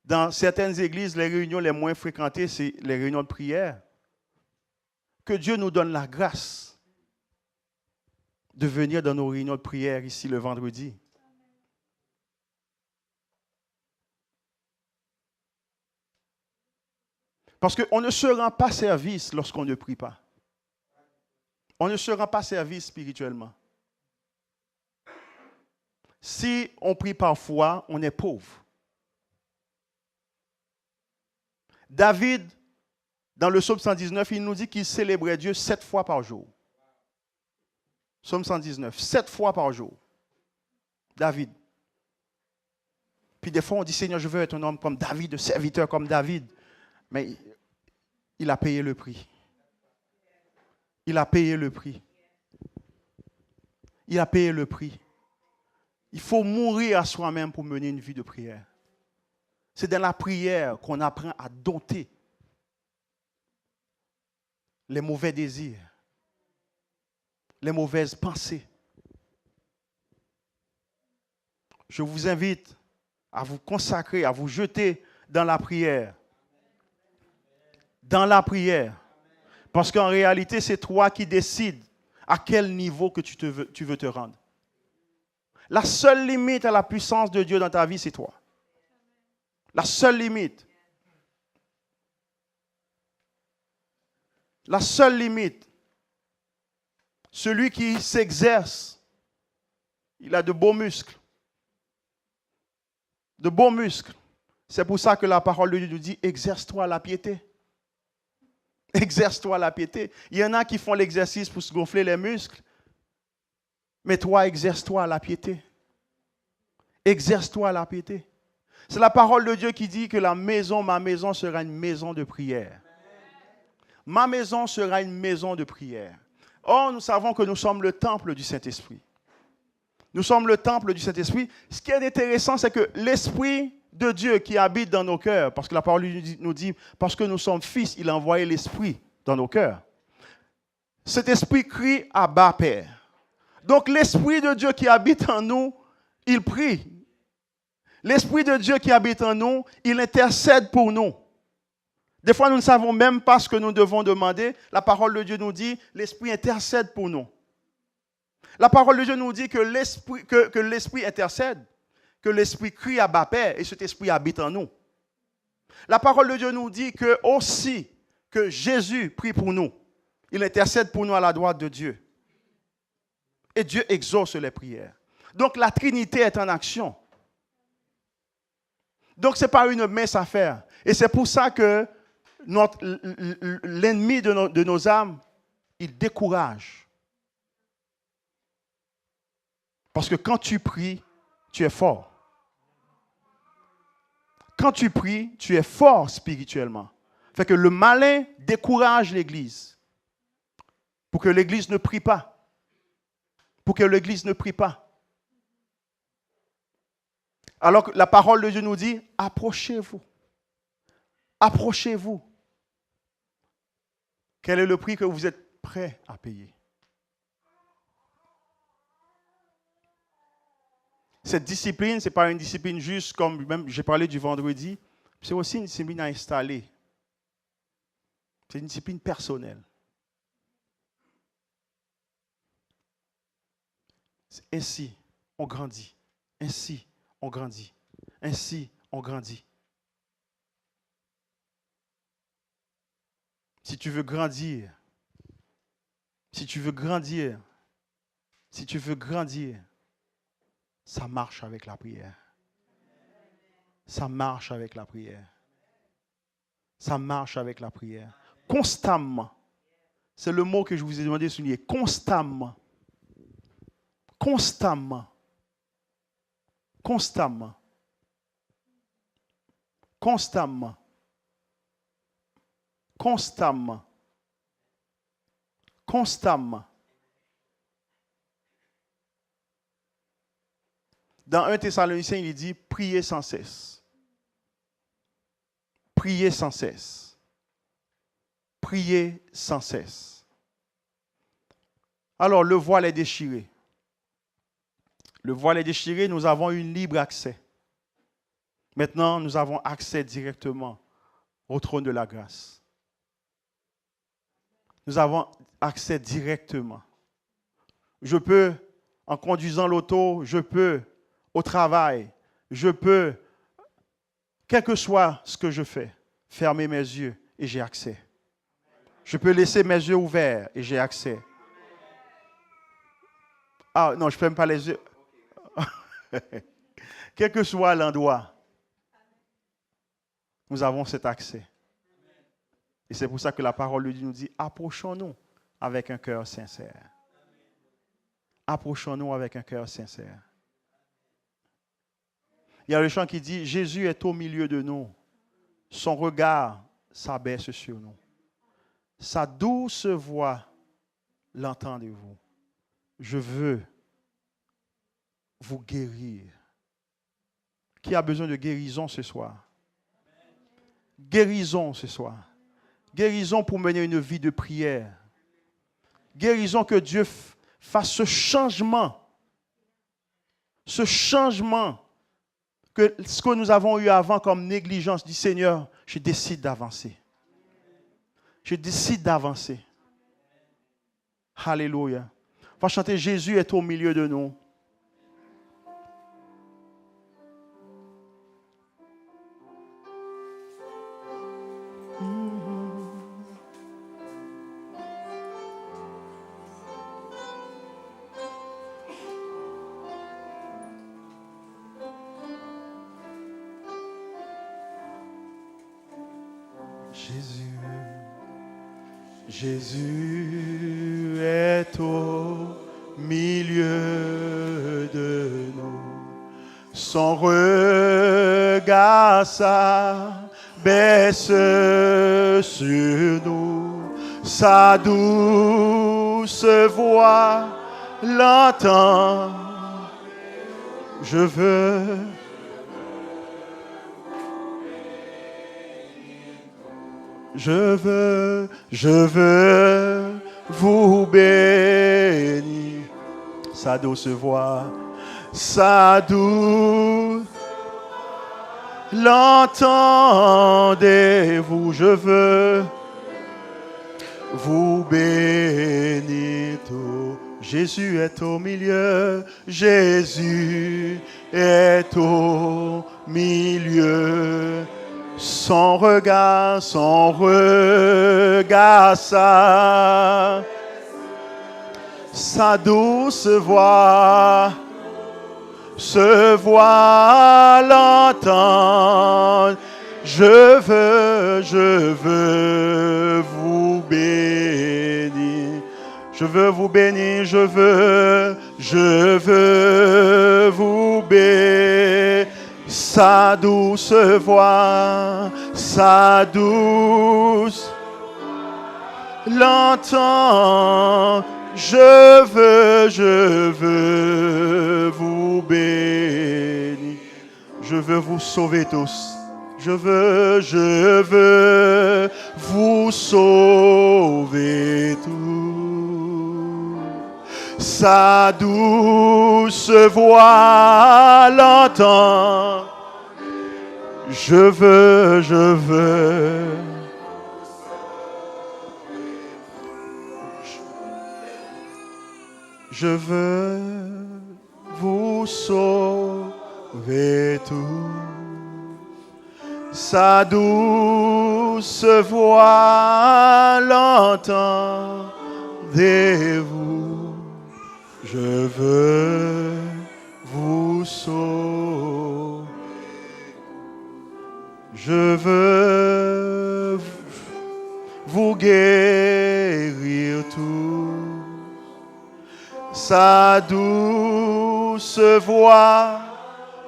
dans certaines églises, les réunions les moins fréquentées, c'est les réunions de prière. Que Dieu nous donne la grâce de venir dans nos réunions de prière ici le vendredi. Parce qu'on ne se rend pas service lorsqu'on ne prie pas. On ne se rend pas service spirituellement. Si on prie parfois, on est pauvre. David, dans le psaume 119, il nous dit qu'il célébrait Dieu 7 fois par jour. Psaume 119, 7 fois par jour. David. Puis des fois, on dit, Seigneur, je veux être un homme comme David, un serviteur comme David. Mais il a payé le prix. Il a payé le prix. Il a payé le prix. Il faut mourir à soi-même pour mener une vie de prière. C'est dans la prière qu'on apprend à dompter les mauvais désirs, les mauvaises pensées. Je vous invite à vous consacrer, à vous jeter dans la prière. Dans la prière. Parce qu'en réalité, c'est toi qui décides à quel niveau que tu veux te rendre. La seule limite à la puissance de Dieu dans ta vie, c'est toi. La seule limite. La seule limite. Celui qui s'exerce, il a de beaux muscles. De beaux muscles. C'est pour ça que la parole de Dieu nous dit, exerce-toi la piété. Exerce-toi la piété. Il y en a qui font l'exercice pour se gonfler les muscles. Mais toi, exerce-toi la piété. Exerce-toi la piété. C'est la parole de Dieu qui dit que ma maison sera une maison de prière. Ma maison sera une maison de prière. Or, nous savons que nous sommes le temple du Saint-Esprit. Nous sommes le temple du Saint-Esprit. Ce qui est intéressant, c'est que l'Esprit de Dieu qui habite dans nos cœurs, parce que la parole nous dit, parce que nous sommes fils, il a envoyé l'Esprit dans nos cœurs. Cet Esprit crie Abba, Père. Donc l'Esprit de Dieu qui habite en nous, il prie. L'Esprit de Dieu qui habite en nous, il intercède pour nous. Des fois, nous ne savons même pas ce que nous devons demander. La parole de Dieu nous dit, l'Esprit intercède pour nous. La parole de Dieu nous dit que l'Esprit intercède, que l'Esprit crie à Abba Père et cet Esprit habite en nous. La parole de Dieu nous dit que aussi que Jésus prie pour nous. Il intercède pour nous à la droite de Dieu. Et Dieu exauce les prières. Donc la Trinité est en action. Donc ce n'est pas une mince affaire. Et c'est pour ça que l'ennemi de nos âmes, il décourage. Parce que quand tu pries, tu es fort. Quand tu pries, tu es fort spirituellement. Fait que le malin décourage l'Église. Pour que l'Église ne prie pas. Pour que l'Église ne prie pas. Alors que la parole de Dieu nous dit, approchez-vous. Approchez-vous. Quel est le prix que vous êtes prêt à payer? Cette discipline, ce n'est pas une discipline juste comme même j'ai parlé du vendredi, c'est aussi une discipline à installer. C'est une discipline personnelle. Ainsi, on grandit. Ainsi, on grandit. Ainsi, on grandit. Si tu veux grandir, si tu veux grandir, si tu veux grandir, ça marche avec la prière. Ça marche avec la prière. Ça marche avec la prière. Constamment. C'est le mot que je vous ai demandé de souligner. Constamment. Constamment. Constamment. Constamment. Constamment. Constamment. Dans 1 Thessaloniciens, il dit « Priez sans cesse ». Priez sans cesse. Priez sans cesse. Alors, le voile est déchiré. Le voile est déchiré, nous avons un libre accès. Maintenant, nous avons accès directement au trône de la grâce. Nous avons accès directement. Je peux, en conduisant l'auto, je peux, au travail, je peux, quel que soit ce que je fais, fermer mes yeux et j'ai accès. Je peux laisser mes yeux ouverts et j'ai accès. Ah non, je ne ferme pas les yeux. Quel que soit l'endroit, nous avons cet accès. Et c'est pour ça que la parole de Dieu nous dit, approchons-nous avec un cœur sincère. Approchons-nous avec un cœur sincère. Il y a le chant qui dit, Jésus est au milieu de nous. Son regard s'abaisse sur nous. Sa douce voix, l'entendez-vous. Je veux vous guérir. Qui a besoin de guérison ce soir? Guérison ce soir. Guérison pour mener une vie de prière. Guérison que Dieu fasse ce changement que ce que nous avons eu avant comme négligence, dit Seigneur, je décide d'avancer. Je décide d'avancer. Alléluia. On va chanter Jésus est au milieu de nous. Jésus est au milieu de nous. Son regard s'abaisse sur nous. Sa douce voix l'entend. Je veux vous bénir. Sa douce voix, sa douce, l'entendez-vous? Je veux vous bénir tout. Jésus est au milieu, Jésus est au milieu. Son regard, sa douce voix, se voix l'entendre. Je veux vous bénir. Je veux vous bénir, je veux vous bénir. Sa douce voix, sa douce l'entend. Je veux vous bénir. Je veux vous sauver tous. Je veux vous sauver tous. Sa douce voix l'entend. Je veux vous sauver tous. Sa douce voix l'entendez-vous? Je veux vous sauver. Je veux vous guérir tous. Sa douce voix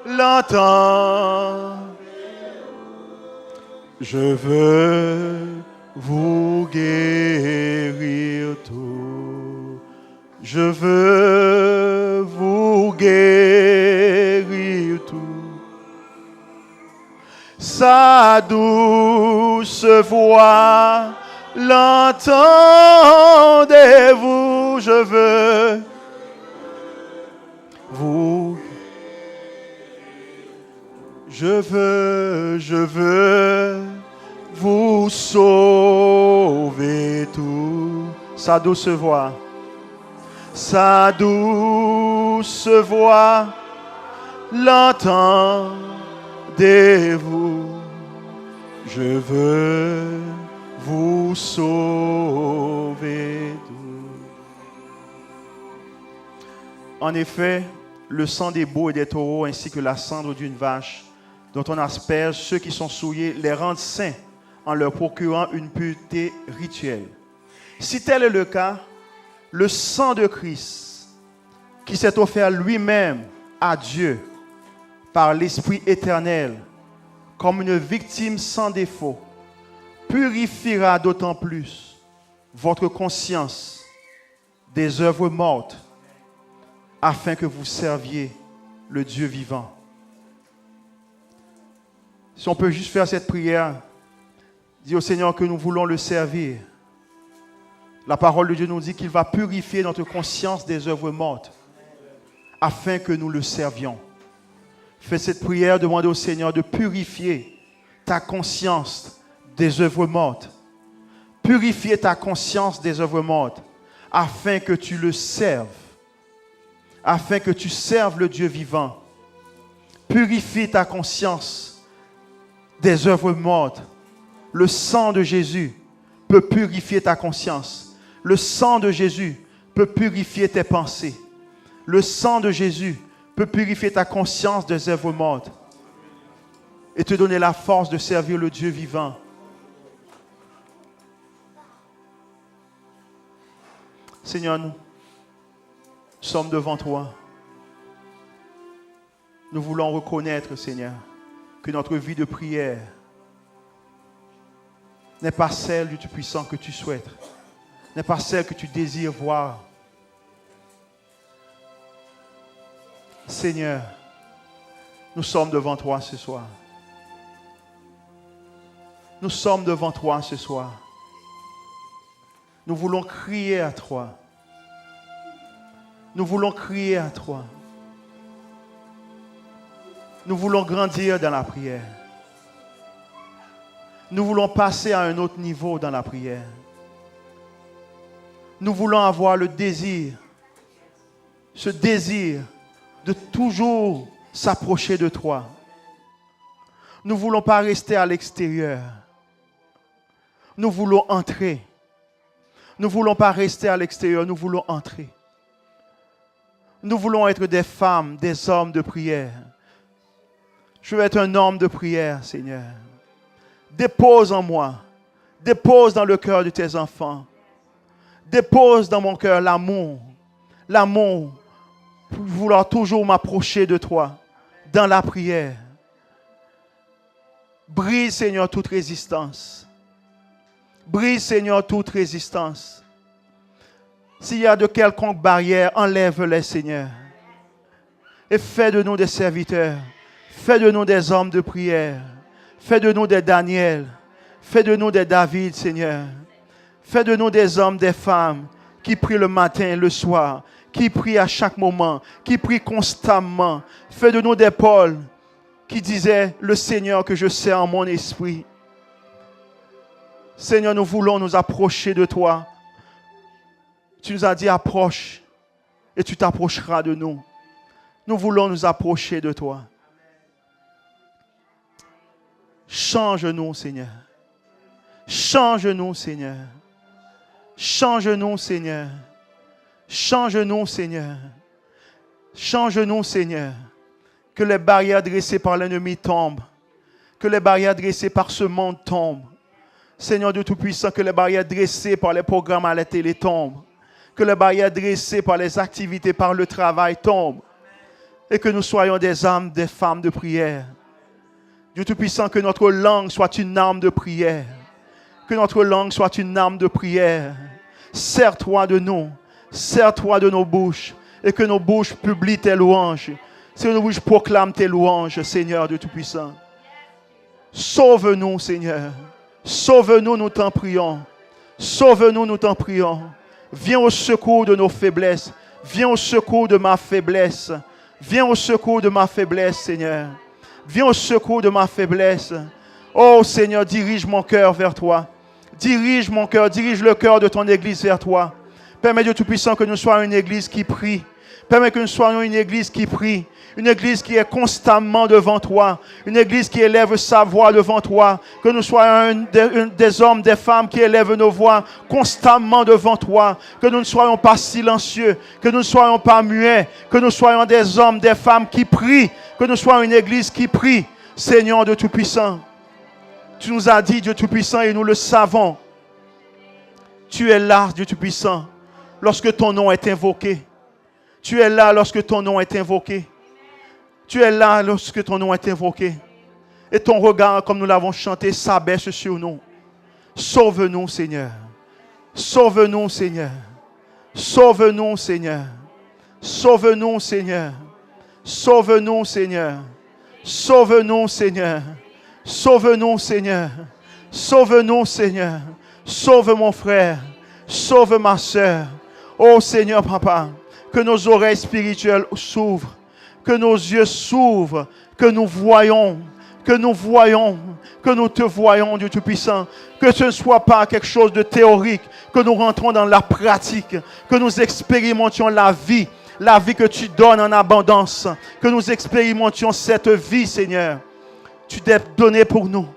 l'entend. Je veux vous guérir tous. Je veux vous guérir tous. Sa douce voix l'entendez-vous? Je veux vous. Je veux vous sauver tous. Sa douce voix. Sa douce voix l'entendez-vous? Je veux vous sauver tous. En effet, le sang des bœufs et des taureaux ainsi que la cendre d'une vache dont on asperge ceux qui sont souillés les rendent saints en leur procurant une pureté rituelle. Si tel est le cas, le sang de Christ qui s'est offert lui-même à Dieu par l'Esprit éternel comme une victime sans défaut purifiera d'autant plus votre conscience des œuvres mortes afin que vous serviez le Dieu vivant. Si on peut juste faire cette prière, Dis au Seigneur que nous voulons le servir. La parole de Dieu nous dit qu'il va purifier notre conscience des œuvres mortes afin que nous le servions. Fais cette prière, demande au Seigneur de purifier ta conscience des œuvres mortes. Purifier ta conscience des œuvres mortes afin que tu le serves. Afin que tu serves le Dieu vivant. Purifie ta conscience des œuvres mortes. Le sang de Jésus peut purifier ta conscience. Le sang de Jésus peut purifier tes pensées. Le sang de Jésus peut purifier ta conscience des œuvres mortes et te donner la force de servir le Dieu vivant. Seigneur, nous sommes devant toi. Nous voulons reconnaître, Seigneur, que notre vie de prière n'est pas celle du Tout-Puissant que tu souhaites, n'est pas celle que tu désires voir. Seigneur, nous sommes devant toi ce soir. Nous sommes devant toi ce soir. Nous voulons crier à toi. Nous voulons crier à toi. Nous voulons grandir dans la prière. Nous voulons passer à un autre niveau dans la prière. Nous voulons avoir le désir, ce désir de toujours s'approcher de toi. Nous ne voulons pas rester à l'extérieur. Nous voulons entrer. Nous ne voulons pas rester à l'extérieur, nous voulons entrer. Nous voulons être des femmes, des hommes de prière. Je veux être un homme de prière, Seigneur. Dépose en moi, dépose dans le cœur de tes enfants, dépose dans mon cœur l'amour pour vouloir toujours m'approcher de toi dans la prière. Brise, Seigneur, toute résistance. Brise, Seigneur, toute résistance. S'il y a de quelconques barrières, enlève-les, Seigneur. Et fais de nous des serviteurs. Fais de nous des hommes de prière. Fais de nous des Daniel. Fais de nous des David, Seigneur. Fais de nous des hommes, des femmes qui prient le matin et le soir, qui prient à chaque moment, qui prient constamment. Fais de nous des Paul qui disaient, le Seigneur que je sais en mon esprit. Seigneur, nous voulons nous approcher de toi. Tu nous as dit approche et tu t'approcheras de nous. Nous voulons nous approcher de toi. Change-nous, Seigneur. Change-nous, Seigneur. Change-nous, Seigneur. Change-nous, Seigneur. Change-nous, Seigneur. Que les barrières dressées par l'ennemi tombent. Que les barrières dressées par ce monde tombent. Seigneur Dieu Tout-Puissant, que les barrières dressées par les programmes à la télé tombent. Que les barrières dressées par les activités, par le travail tombent. Et que nous soyons des âmes, des femmes de prière. Dieu Tout-Puissant, que notre langue soit une arme de prière. Que notre langue soit une arme de prière. Sers-toi de nous. Sers-toi de nos bouches. Et que nos bouches publient tes louanges. Que nos bouches proclament tes louanges, Seigneur Dieu Tout-Puissant. Sauve-nous, Seigneur. Sauve-nous, nous t'en prions. Sauve-nous, nous t'en prions. Viens au secours de nos faiblesses. Viens au secours de ma faiblesse. Viens au secours de ma faiblesse, Seigneur. Viens au secours de ma faiblesse. Oh Seigneur, dirige mon cœur vers toi. Dirige mon cœur, dirige le cœur de ton Église vers toi. Permets Dieu Tout-Puissant que nous soyons une Église qui prie. Permets que nous soyons une Église qui prie. Une Église qui est constamment devant toi. Une Église qui élève sa voix devant toi. Que nous soyons des hommes, des femmes qui élèvent nos voix constamment devant toi. Que nous ne soyons pas silencieux. Que nous ne soyons pas muets. Que nous soyons des hommes, des femmes qui prient. Que nous soyons une Église qui prie. Seigneur Dieu Tout-Puissant. Tu nous as dit, Dieu Tout-Puissant, et nous le savons. Tu es là, Dieu Tout-Puissant, lorsque ton nom est invoqué. Tu es là lorsque ton nom est invoqué. Tu es là lorsque ton nom est invoqué. Et ton regard, comme nous l'avons chanté, s'abaisse sur nous. Sauve-nous, Seigneur. Sauve-nous, Seigneur. Sauve-nous, Seigneur. Sauve-nous, Seigneur. Sauve-nous, Seigneur. Sauve-nous, Seigneur. Sauve-nous, Seigneur. Sauve-nous, Seigneur. Sauve mon frère. Sauve ma soeur. Oh Seigneur, Papa, que nos oreilles spirituelles s'ouvrent, que nos yeux s'ouvrent, que nous voyons, que nous te voyons, Dieu Tout-Puissant. Que ce ne soit pas quelque chose de théorique, que nous rentrons dans la pratique, que nous expérimentions la vie que tu donnes en abondance, que nous expérimentions cette vie, Seigneur. Tu t'es donné pour nous.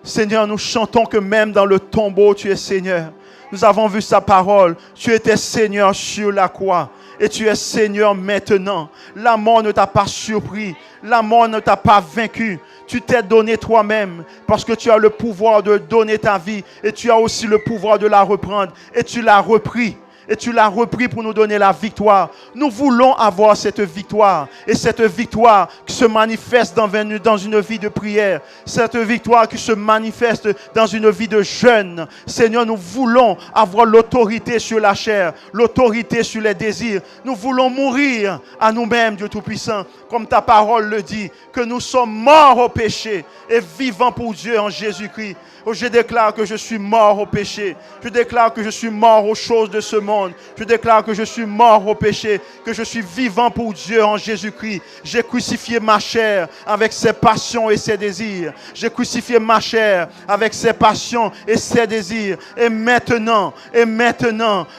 Seigneur, nous chantons que même dans le tombeau, tu es Seigneur. Nous avons vu sa parole. Tu étais Seigneur sur la croix. Et tu es Seigneur maintenant. La mort ne t'a pas surpris. La mort ne t'a pas vaincu. Tu t'es donné toi-même parce que tu as le pouvoir de donner ta vie. Et tu as aussi le pouvoir de la reprendre. Et tu l'as repris. Et tu l'as repris pour nous donner la victoire. Nous voulons avoir cette victoire. Et cette victoire qui se manifeste dans une vie de prière. Cette victoire qui se manifeste dans une vie de jeûne. Seigneur, nous voulons avoir l'autorité sur la chair. L'autorité sur les désirs. Nous voulons mourir à nous-mêmes, Dieu Tout-Puissant. Comme ta parole le dit. Que nous sommes morts au péché et vivants pour Dieu en Jésus-Christ. Oh, je déclare que je suis mort au péché. Je déclare que je suis mort aux choses de ce monde. Je déclare que je suis mort au péché, que je suis vivant pour Dieu en Jésus-Christ. J'ai crucifié ma chair avec ses passions et ses désirs. J'ai crucifié ma chair avec ses passions et ses désirs. Et maintenant,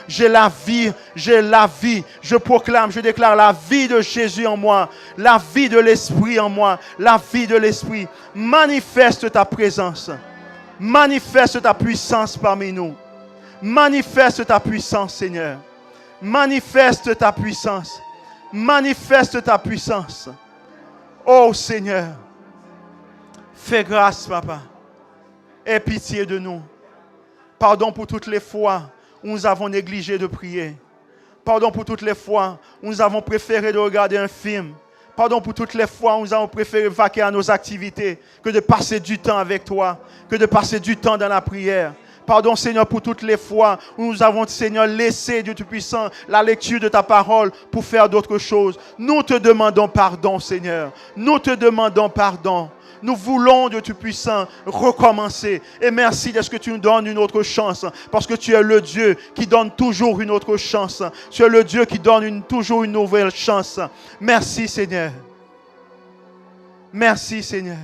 j'ai la vie. Je proclame, je déclare la vie de Jésus en moi, la vie de l'Esprit en moi, la vie de l'Esprit. Manifeste ta présence. Manifeste ta puissance parmi nous. Manifeste ta puissance, Seigneur. Manifeste ta puissance. Manifeste ta puissance. Oh Seigneur, fais grâce, Papa. Aie pitié de nous. Pardon pour toutes les fois où nous avons négligé de prier. Pardon pour toutes les fois où nous avons préféré de regarder un film. Pardon pour toutes les fois où nous avons préféré vaquer à nos activités que de passer du temps avec toi, que de passer du temps dans la prière. Pardon, Seigneur, pour toutes les fois où nous avons, Seigneur, laissé, Dieu Tout-Puissant, la lecture de ta parole pour faire d'autres choses. Nous te demandons pardon, Seigneur. Nous te demandons pardon. Nous voulons, Dieu Tout-Puissant, recommencer. Et merci de ce que tu nous donnes une autre chance. Parce que tu es le Dieu qui donne toujours une autre chance. Tu es le Dieu qui donne toujours une nouvelle chance. Merci, Seigneur. Merci, Seigneur.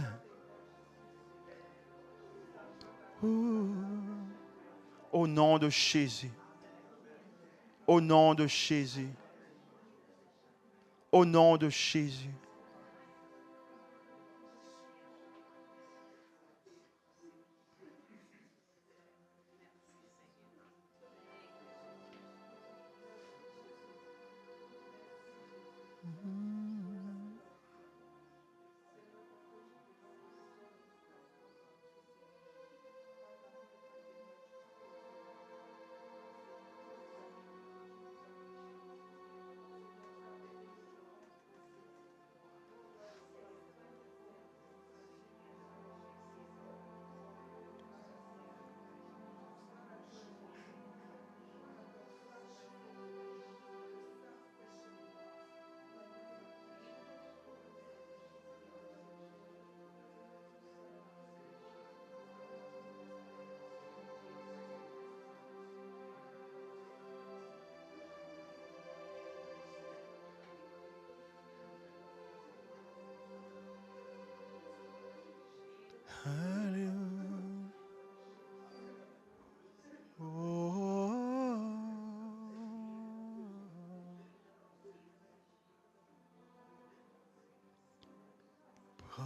Au nom de Jésus. Au nom de Jésus. Au nom de Jésus.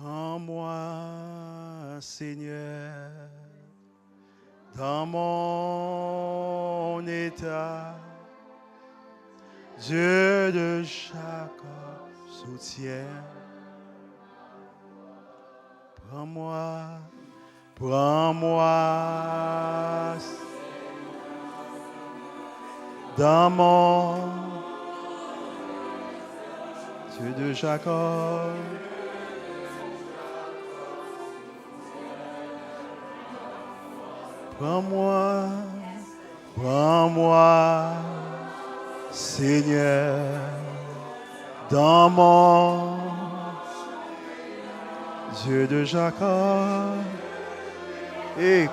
Prends-moi, Seigneur, dans mon état, Dieu de Jacob soutient. Prends-moi, dans mon Dieu de Jacob. Prends-moi, Seigneur, dans mon Dieu de Jacob. Et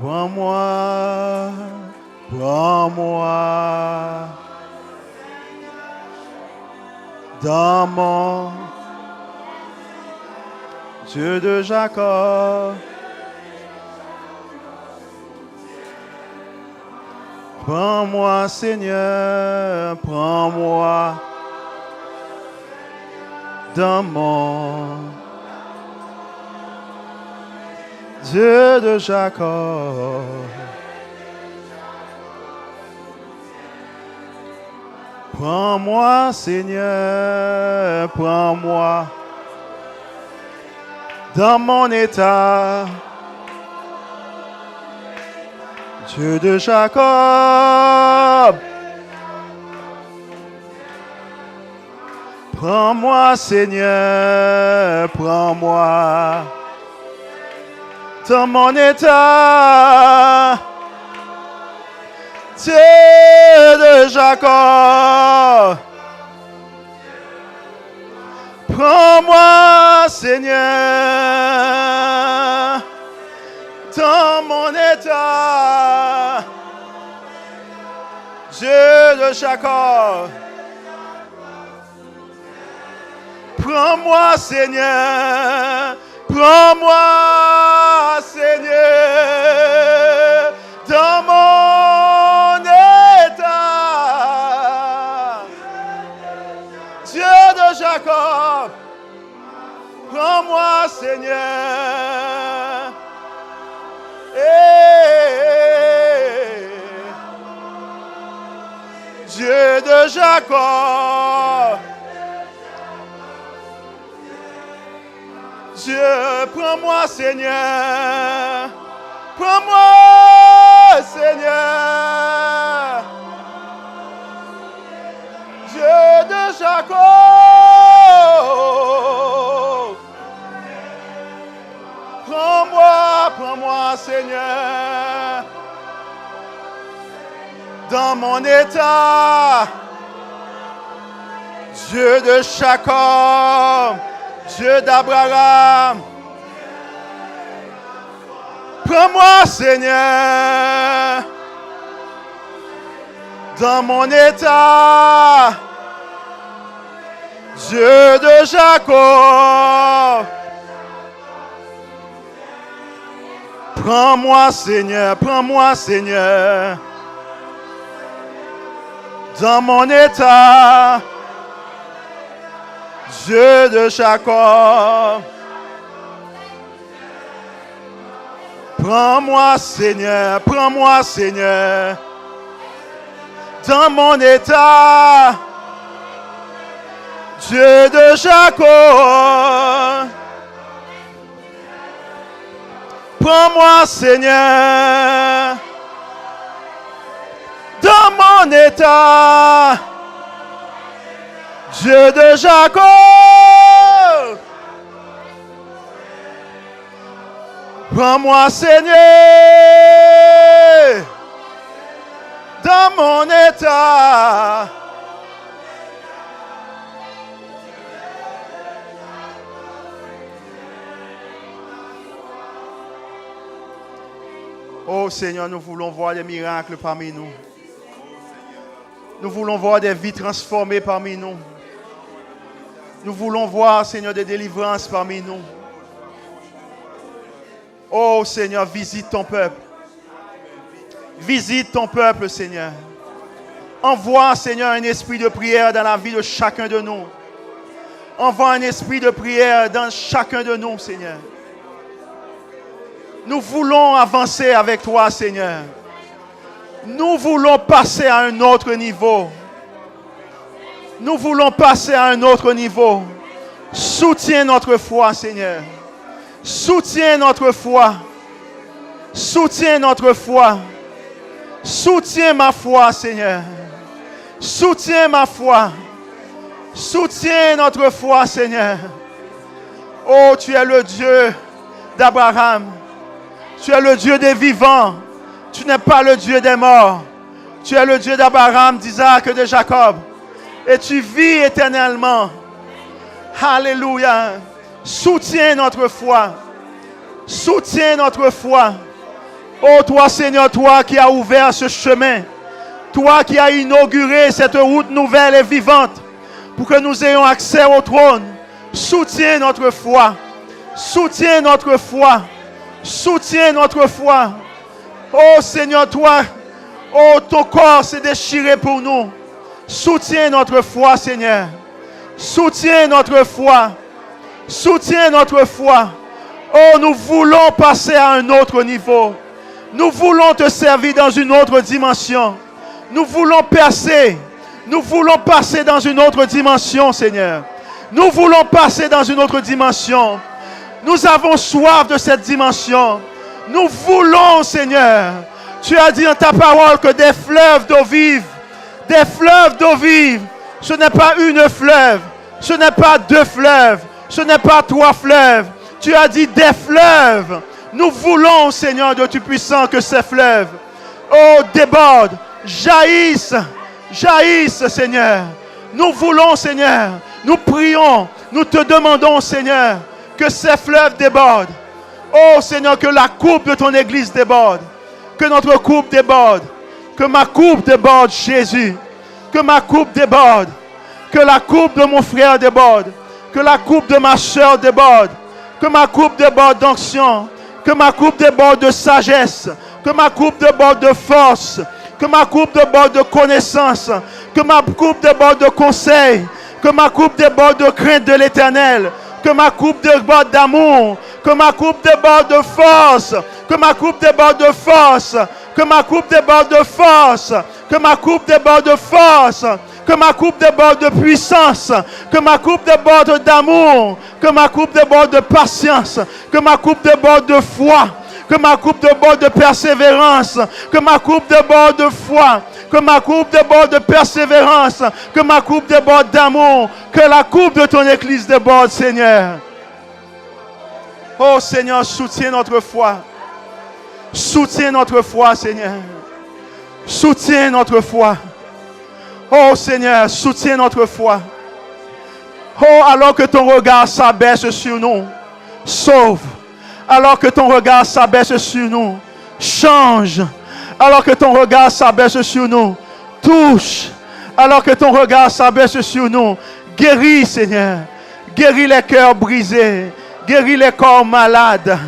prends-moi, prends-moi dans mon Dieu de Jacob. Prends-moi, Seigneur, prends-moi dans mon Dieu de Jacob. Prends-moi, Seigneur, prends-moi dans mon état. Dieu de Jacob, prends-moi, Seigneur, prends-moi dans mon état. Dieu de Jacob, prends-moi, Seigneur, dans mon état. Dieu de Jacob, prends-moi, Seigneur, prends-moi, Seigneur, dans mon état. Dieu de Jacob, prends-moi, Seigneur. Dieu de Jacob, Dieu, prends-moi, Seigneur, prends-moi, Seigneur, Dieu de Jacob, prends-moi, prends-moi, Seigneur, dans mon état. Dieu de Jacob, Dieu d'Abraham, prends-moi, Seigneur, dans mon état. Dieu de Jacob, prends-moi, Seigneur, prends-moi, Seigneur, dans mon état. Dieu de Jacob, prends-moi, Seigneur, prends-moi, Seigneur, dans mon état. Dieu de Jacob, prends-moi, Seigneur, dans mon état. Dieu de Jacob, prends-moi, Seigneur, dans mon état. Oh Seigneur, nous voulons voir des miracles parmi nous. Nous voulons voir des vies transformées parmi nous. Nous voulons voir, Seigneur, des délivrances parmi nous. Oh Seigneur, visite ton peuple. Visite ton peuple, Seigneur. Envoie, Seigneur, un esprit de prière dans la vie de chacun de nous. Envoie un esprit de prière dans chacun de nous, Seigneur. Nous voulons avancer avec toi, Seigneur. Nous voulons passer à un autre niveau. Nous voulons passer à un autre niveau. Soutiens notre foi, Seigneur. Soutiens notre foi. Soutiens notre foi. Soutiens ma foi, Seigneur. Soutiens ma foi. Soutiens notre foi, Seigneur. Oh, tu es le Dieu d'Abraham. Tu es le Dieu des vivants. Tu n'es pas le Dieu des morts. Tu es le Dieu d'Abraham, d'Isaac et de Jacob. Et tu vis éternellement. Alléluia. Soutiens notre foi. Soutiens notre foi. Oh, toi, Seigneur, toi qui as ouvert ce chemin, toi qui as inauguré cette route nouvelle et vivante pour que nous ayons accès au trône, soutiens notre foi. Soutiens notre foi. Soutiens notre foi. Oh, Seigneur, toi, oh, ton corps s'est déchiré pour nous. Soutiens notre foi, Seigneur. Soutiens notre foi. Soutiens notre foi. Oh, nous voulons passer à un autre niveau. Nous voulons te servir dans une autre dimension. Nous voulons percer. Nous voulons passer dans une autre dimension, Seigneur. Nous voulons passer dans une autre dimension. Nous avons soif de cette dimension. Nous voulons, Seigneur. Tu as dit dans ta parole que des fleuves d'eau vive, des fleuves d'eau vive, ce n'est pas une fleuve, ce n'est pas deux fleuves, ce n'est pas trois fleuves. Tu as dit des fleuves. Nous voulons, Seigneur, de tu puissant que ces fleuves, oh, débordent, jaillissent, jaillissent, Seigneur. Nous voulons, Seigneur, nous prions, nous te demandons, Seigneur, que ces fleuves débordent. Oh, Seigneur, que la coupe de ton Église déborde, que notre coupe déborde, que ma coupe déborde, Jésus, que ma coupe déborde, que la coupe de mon frère déborde, que la coupe de ma soeur déborde, que ma coupe déborde d'onction, que ma coupe déborde de sagesse, que ma coupe déborde de force, que ma coupe déborde de connaissance, que ma coupe déborde de conseil, que ma coupe déborde de crainte de l'Éternel, que ma coupe déborde d'amour, que ma coupe déborde de force, que ma coupe déborde de force, que ma coupe déborde de force, que ma coupe déborde de force, que ma coupe déborde de puissance, que ma coupe déborde d'amour, que ma coupe déborde de patience, que ma coupe déborde de foi, que ma coupe déborde de persévérance, que ma coupe déborde de foi, que ma coupe déborde de persévérance, que ma coupe déborde d'amour, que la coupe de ton Église déborde, Seigneur. Oh Seigneur, soutiens notre foi. Soutiens notre foi, Seigneur. Soutiens notre foi. Oh Seigneur, soutiens notre foi. Oh, alors que ton regard s'abaisse sur nous, sauve. Alors que ton regard s'abaisse sur nous, change. Alors que ton regard s'abaisse sur nous, touche. Alors que ton regard s'abaisse sur nous, guéris, Seigneur. Guéris les cœurs brisés. Guéris les corps malades.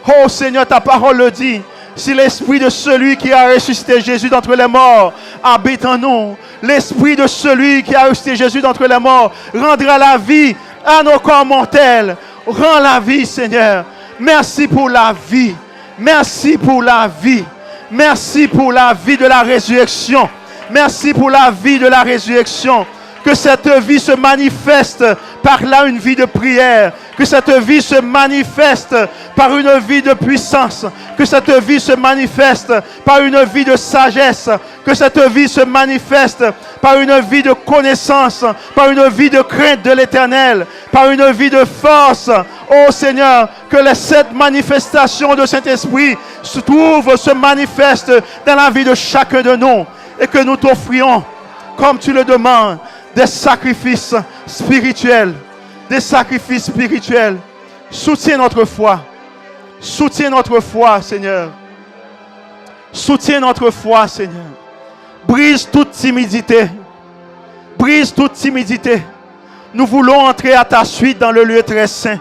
Oh Seigneur, ta parole le dit. Si l'esprit de celui qui a ressuscité Jésus d'entre les morts habite en nous, l'esprit de celui qui a ressuscité Jésus d'entre les morts rendra la vie à nos corps mortels. Rends la vie, Seigneur. Merci pour la vie. Merci pour la vie. Merci pour la vie de la résurrection. Merci pour la vie de la résurrection. Que cette vie se manifeste par là une vie de prière. Que cette vie se manifeste par une vie de puissance. Que cette vie se manifeste par une vie de sagesse. Que cette vie se manifeste par une vie de connaissance. Par une vie de crainte de l'Éternel. Par une vie de force. Oh Seigneur, que les 7 manifestations de Saint-Esprit se manifestent dans la vie de chacun de nous. Et que nous t'offrions, comme tu le demandes, des sacrifices spirituels. Des sacrifices spirituels. Soutiens notre foi. Soutiens notre foi, Seigneur. Soutiens notre foi, Seigneur. Brise toute timidité. Brise toute timidité. Nous voulons entrer à ta suite dans le lieu très saint.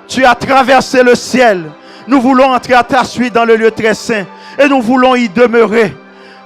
Tu as traversé le ciel. Nous voulons entrer à ta suite dans le lieu très saint. Et nous voulons y demeurer.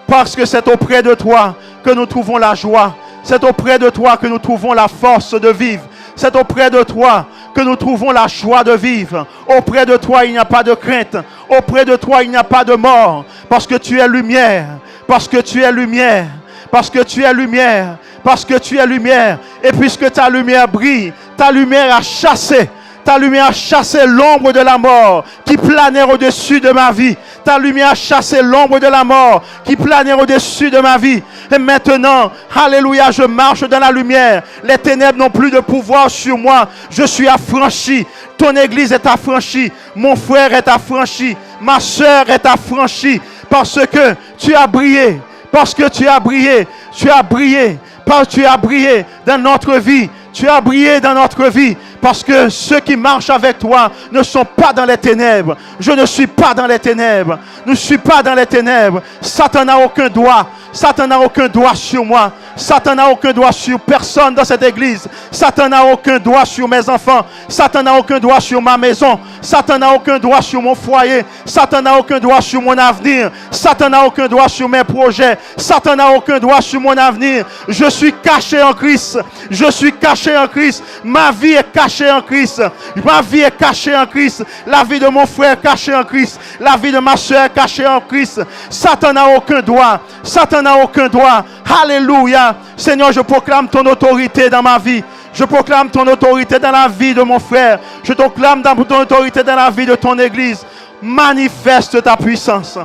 Parce que c'est auprès de toi que nous trouvons la joie. C'est auprès de toi que nous trouvons la force de vivre. C'est auprès de toi que nous trouvons la joie de vivre. Auprès de toi, il n'y a pas de crainte. Auprès de toi, il n'y a pas de mort. Parce que tu es lumière. Parce que tu es lumière. Parce que tu es lumière. Parce que tu es lumière. Et puisque ta lumière brille, ta lumière a chassé. Ta lumière a chassé l'ombre de la mort qui planait au-dessus de ma vie. Ta lumière a chassé l'ombre de la mort qui planait au-dessus de ma vie. Et maintenant, alléluia, je marche dans la lumière. Les ténèbres n'ont plus de pouvoir sur moi. Je suis affranchi. Ton église est affranchie. Mon frère est affranchi. Ma soeur est affranchie. Parce que tu as brillé. Parce que tu as brillé. Tu as brillé. Parce que tu as brillé dans notre vie. Tu as brillé dans notre vie. Parce que ceux qui marchent avec toi ne sont pas dans les ténèbres. Je ne suis pas dans les ténèbres. Je ne suis pas dans les ténèbres. Satan n'a aucun droit. Satan n'a aucun droit sur moi. Satan n'a aucun droit sur personne dans cette église. Satan n'a aucun droit sur mes enfants. Satan n'a aucun droit sur ma maison. Satan n'a aucun droit sur mon foyer. Satan n'a aucun droit sur mon avenir. Satan n'a aucun droit sur mes projets. Satan n'a aucun droit sur mon avenir. Je suis caché en Christ. Je suis caché en Christ. Ma vie est cachée en Christ. Ma vie est cachée en Christ. La vie de mon frère est cachée en Christ. La vie de ma soeur est cachée en Christ. Satan n'a aucun droit. Satan n'a aucun droit. Alléluia. Seigneur, je proclame ton autorité dans ma vie. Je proclame ton autorité dans la vie de mon frère. Je proclame ton autorité dans la vie de ton église. Manifeste ta puissance.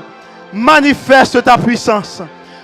Manifeste ta puissance.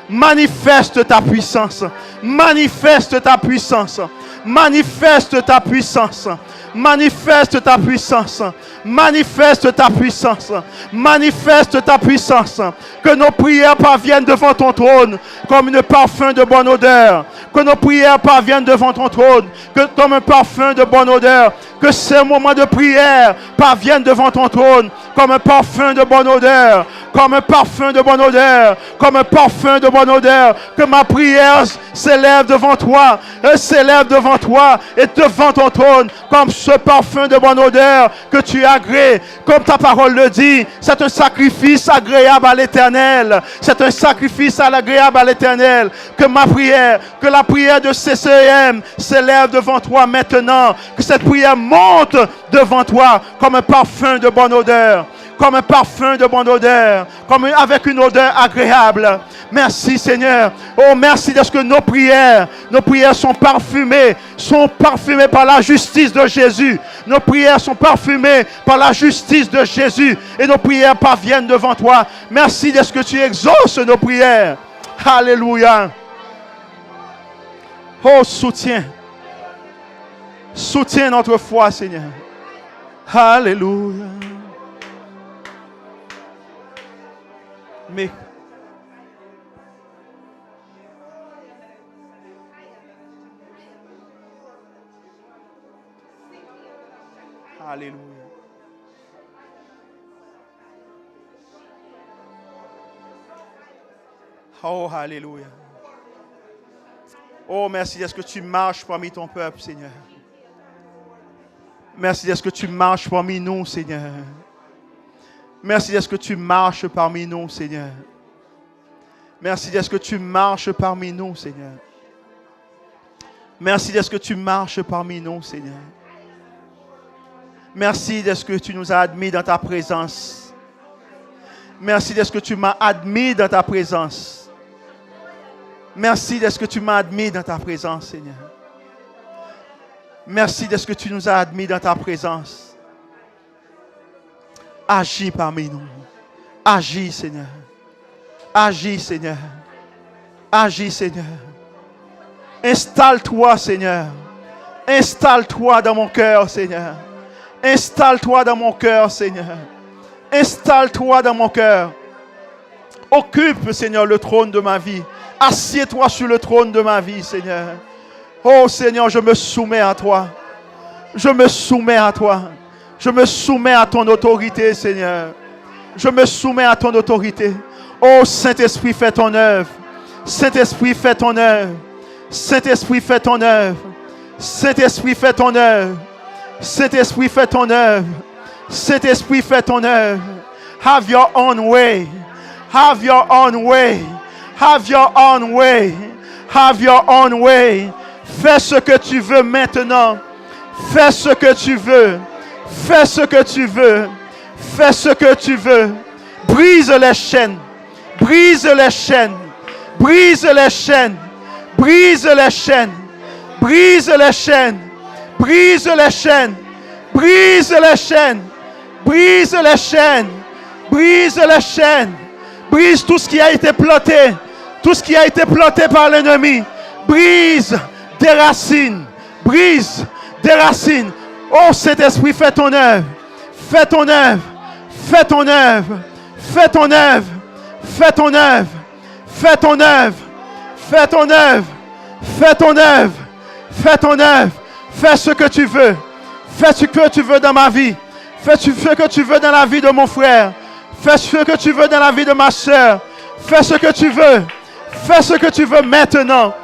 Manifeste ta puissance. Manifeste ta puissance. Manifeste ta puissance. Manifeste ta puissance. Manifeste ta puissance. Manifeste ta puissance. Que nos prières parviennent devant ton trône comme un parfum de bonne odeur. Que nos prières parviennent devant ton trône comme un parfum de bonne odeur. Que ces moments de prière parviennent devant ton trône comme un parfum de bonne odeur. Comme un parfum de bonne odeur. Comme un parfum de bonne odeur. Que ma prière s'élève devant toi. S'élève devant toi et devant ton trône comme ce parfum de bonne odeur que tu agrées. Comme ta parole le dit, c'est un sacrifice agréable à l'Éternel. C'est un sacrifice agréable à l'Éternel. Que ma prière, que la prière de CCM s'élève devant toi maintenant. Que cette prière monte devant toi comme un parfum de bonne odeur. Comme un parfum de bonne odeur, avec une odeur agréable. Merci Seigneur. Oh, merci de ce que nos prières sont parfumées par la justice de Jésus. Nos prières sont parfumées par la justice de Jésus et nos prières parviennent devant toi. Merci de ce que tu exauces nos prières. Alléluia. Oh, soutiens notre foi, Seigneur. Alléluia. Mais alléluia. Oh, alléluia. Oh, merci est-ce que tu marches parmi ton peuple, Seigneur. Merci est-ce que tu marches parmi nous, Seigneur. Merci est-ce que tu marches parmi nous, Seigneur. Merci est-ce que tu marches parmi nous, Seigneur. Merci est-ce que tu marches parmi nous, Seigneur. Merci de ce que tu nous as admis dans ta présence. Merci de ce que tu m'as admis dans ta présence. Merci de ce que tu m'as admis dans ta présence, Seigneur. Merci de ce que tu nous as admis dans ta présence. Agis parmi nous. Agis, Seigneur. Agis, Seigneur. Agis, Seigneur. Installe-toi, Seigneur. Installe-toi dans mon cœur, Seigneur. Installe-toi dans mon cœur, Seigneur. Installe-toi dans mon cœur. Occupe, Seigneur, le trône de ma vie. Assieds-toi sur le trône de ma vie, Seigneur. Oh, Seigneur, je me soumets à toi. Je me soumets à toi. Je me soumets à ton autorité, Seigneur. Je me soumets à ton autorité. Oh, Saint-Esprit, fais ton œuvre. Saint-Esprit, fais ton œuvre. Saint-Esprit, fais ton œuvre. Saint-Esprit, fais ton œuvre. Saint-Esprit, fais ton œuvre. Saint-Esprit, fais ton œuvre. Have your own way. Have your own way. Have your own way. Have your own way. Fais ce que tu veux maintenant. Fais ce que tu veux. Fais ce que tu veux. Fais ce que tu veux. Brise les chaînes. Brise les chaînes. Brise les chaînes. Brise les chaînes. Brise les chaînes. Brise les chaînes. Brise les chaînes. Brise les chaînes. Brise les chaînes. Brise tout ce qui a été planté. Tout ce qui a été planté par l'ennemi. Brise des racines. Brise des racines. Oh, Saint-Esprit, fais ton œuvre. Fais ton œuvre. Fais ton œuvre. Fais ton œuvre. Fais ton œuvre. Fais ton œuvre. Fais ton œuvre. Fais ton œuvre. Fais ton œuvre. Fais ce que tu veux. Fais ce que tu veux dans ma vie. Fais ce que tu veux dans la vie de mon frère. Fais ce que tu veux dans la vie de ma soeur. Fais ce que tu veux. Fais ce que tu veux maintenant.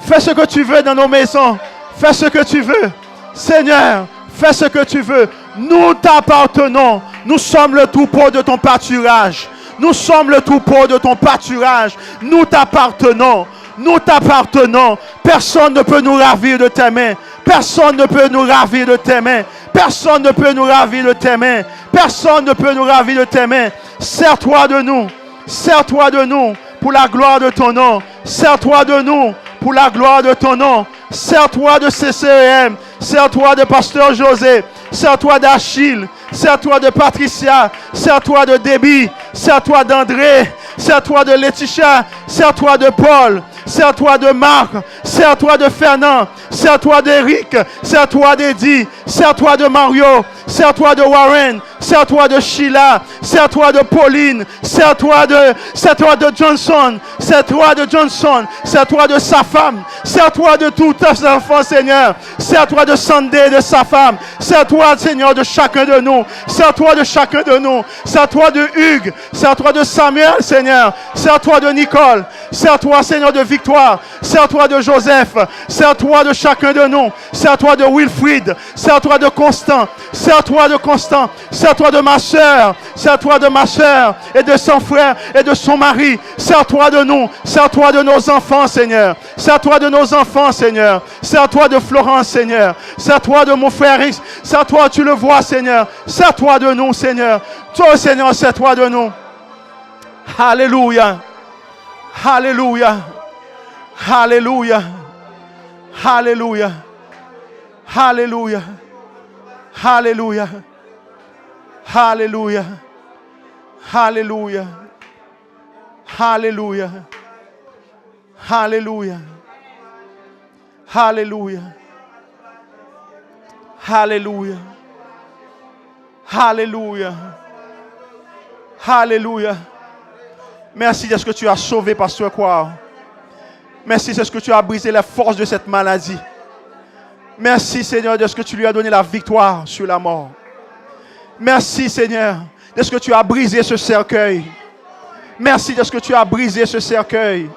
Fais ce que tu veux dans nos maisons. Fais ce que tu veux. Seigneur, fais ce que tu veux. Nous t'appartenons. Nous sommes le troupeau de ton pâturage. Nous sommes le troupeau de ton pâturage. Nous t'appartenons. Nous t'appartenons. Personne ne peut nous ravir de tes mains. Personne ne peut nous ravir de tes mains. Personne ne peut nous ravir de tes mains. Personne ne peut nous ravir de tes mains. Sers-toi de nous. Sers-toi de nous pour la gloire de ton nom. Sers-toi de nous pour la gloire de ton nom. Sers-toi de CCEM. Sers-toi de Pasteur José. Sers-toi d'Achille. Sers-toi de Patricia. Sers-toi de Déby. Sers-toi d'André. Sers-toi de Laetitia. Sers-toi de Paul. Sers-toi de Marc. Sers-toi de Fernand. Sers-toi d'Éric. Sers-toi d'Eddie. Sers-toi de Mario. Sers-toi de Warren. Sers-toi de Sheila. Sers-toi de Pauline. Sers-toi de Johnson. Sers-toi de Johnson. Sers-toi de sa femme. Sers-toi de tous tes enfants, Seigneur. Sers-toi de Sunday, de sa femme. Sers-toi, Seigneur, de chacun de nous. Sers-toi de chacun de nous. Sers-toi de Hugues. Sers-toi de Samuel, Seigneur. Sers-toi de Nicole. Sers-toi, Seigneur, de Victoire. Sers-toi de Joseph. Sers-toi de chacun de nous. Sers-toi de Wilfried. Sers-toi de Constant. Sers-toi de Constant. Sers-toi de ma soeur. Sers-toi de ma soeur et de son frère et de son mari. Sers-toi de nous. Sers-toi de nos enfants, Seigneur. Sers-toi de nos enfants, Seigneur. Sers-toi de Florence, Seigneur. Sers-toi de mon frère X. Sers-toi, tu le vois, Seigneur. Sers-toi de nous, Seigneur. Toi, Seigneur, sers-toi de nous. Alléluia. Alléluia. Alléluia. Alléluia. Alléluia. Alléluia. Alléluia. Alléluia. Alléluia. Alléluia. Alléluia. Alléluia. Alléluia. Alléluia. Merci de ce que tu as sauvé, Pasteur Croix. Merci de ce que tu as brisé les forces de cette maladie. Merci, Seigneur, de ce que tu lui as donné la victoire sur la mort. Merci, Seigneur, de ce que tu as brisé ce cercueil. Merci de ce que tu as brisé ce cercueil.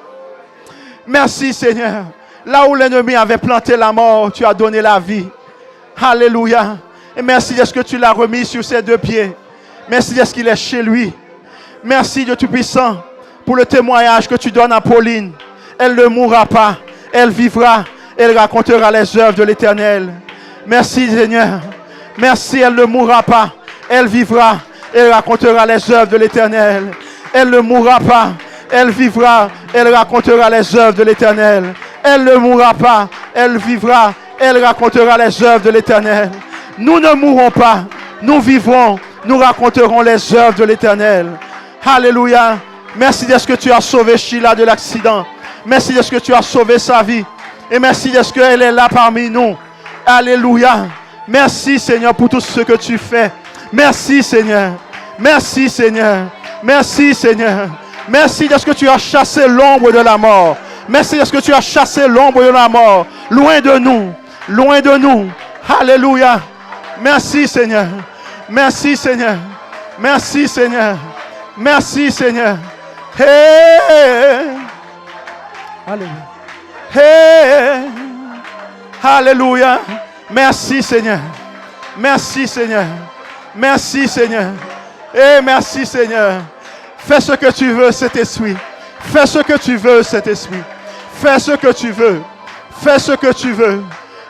Merci, Seigneur. Là où l'ennemi avait planté la mort, tu as donné la vie. Alléluia. Et merci de ce que tu l'as remis sur ses deux pieds. Merci de ce qu'il est chez lui. Merci, Dieu Tout-Puissant, pour le témoignage que tu donnes à Pauline. Elle ne mourra pas. Elle vivra. Elle racontera les œuvres de l'Éternel. Merci, Seigneur. Merci, elle ne mourra pas. Elle vivra. Elle racontera les œuvres de l'Éternel. Elle ne mourra pas. Elle vivra. Elle racontera les œuvres de l'Éternel. Elle ne mourra pas. Elle vivra. Elle racontera les œuvres de l'Éternel. Nous ne mourrons pas. Nous vivrons. Nous raconterons les œuvres de l'Éternel. Alléluia. Merci de ce que tu as sauvé Sheila de l'accident. Merci de ce que tu as sauvé sa vie. Et merci de ce qu'elle est là parmi nous. Alléluia. Merci, Seigneur, pour tout ce que tu fais. Merci, Seigneur. Merci, Seigneur. Merci, Seigneur. Merci de ce que tu as chassé l'ombre de la mort. Merci de ce que tu as chassé l'ombre de la mort. Loin de nous. Loin de nous. Alléluia. Merci, Seigneur. Merci, Seigneur. Merci, Seigneur. Merci, Seigneur. Hey. Alléluia. Hey. Alléluia. Merci, Seigneur. Merci, Seigneur. Merci, Seigneur. Et merci, Seigneur. Fais ce que tu veux, cet esprit. Fais ce que tu veux, cet esprit. Fais ce que tu veux. Fais ce que tu veux.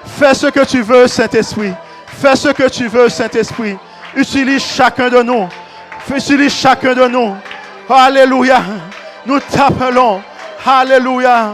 Fais ce que tu veux, Saint-Esprit. Fais ce que tu veux, Saint-Esprit. Utilise chacun de nous. Utilise chacun de nous. Alléluia. Nous t'appelons. Alléluia.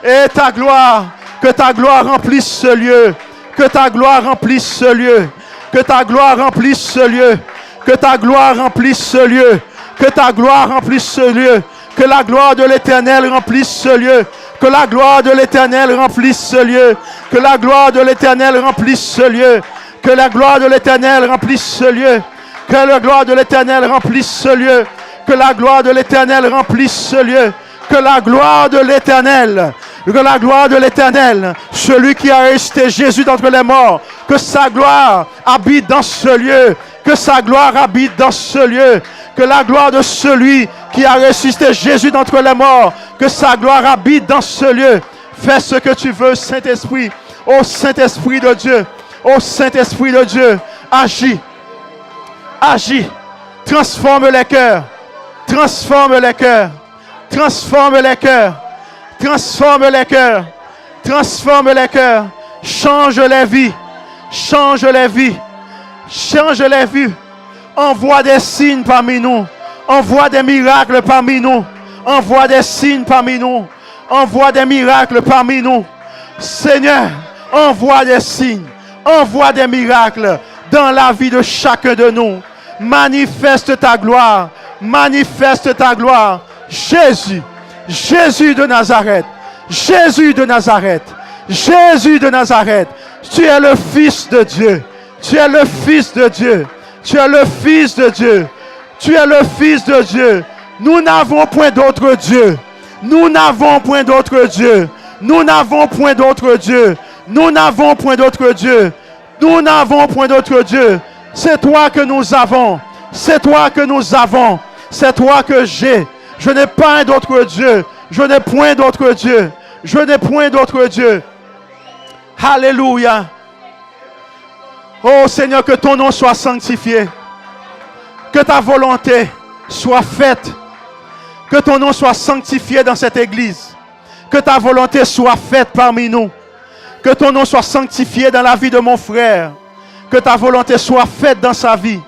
Et ta gloire. Que ta gloire remplisse ce lieu. Que ta gloire remplisse ce lieu. Que ta gloire remplisse ce lieu. Que ta gloire remplisse ce lieu. Que ta gloire remplisse ce lieu. Que la gloire de l'Éternel remplisse ce lieu. Que la gloire de l'Éternel remplisse ce lieu. Que la gloire de l'Éternel remplisse ce lieu. Que la gloire de l'Éternel remplisse ce lieu. Que la gloire de l'Éternel remplisse ce lieu. Que la gloire de l'Éternel remplisse ce lieu. Que la gloire de l'Éternel Que la gloire de l'Éternel, celui qui a ressuscité Jésus d'entre les morts, que sa gloire habite dans ce lieu. Que sa gloire habite dans ce lieu. Que la gloire de celui qui a ressuscité Jésus d'entre les morts, que sa gloire habite dans ce lieu. Fais ce que tu veux, Saint-Esprit. Ô Saint-Esprit de Dieu. Ô Saint-Esprit de Dieu. Agis. Agis. Transforme les cœurs. Transforme les cœurs. Transforme les cœurs. Transforme les cœurs. Transforme les cœurs. Change les vies. Change les vies. Change les vies. Envoie des signes parmi nous. Envoie des miracles parmi nous. Envoie des signes parmi nous. Envoie des miracles parmi nous. Seigneur, envoie des signes. Envoie des miracles dans la vie de chacun de nous. Manifeste ta gloire. Manifeste ta gloire. Jésus. Jésus de Nazareth. Jésus de Nazareth. Jésus de Nazareth. Tu es le Fils de Dieu. Tu es le Fils de Dieu. Tu es le Fils de Dieu. Tu es le Fils de Dieu. Nous n'avons point d'autre Dieu. Nous n'avons point d'autre Dieu. Nous n'avons point d'autre Dieu. Nous n'avons point d'autre Dieu. Nous n'avons point d'autre Dieu. C'est toi que nous avons. C'est toi que nous avons. C'est toi que j'ai. Je n'ai pas d'autre Dieu. Je n'ai point d'autre Dieu. Je n'ai point d'autre Dieu. Alléluia. Oh Seigneur, que ton nom soit sanctifié. Que ta volonté soit faite. Que ton nom soit sanctifié dans cette église. Que ta volonté soit faite parmi nous. Que ton nom soit sanctifié dans la vie de mon frère. Que ta volonté soit faite dans sa vie.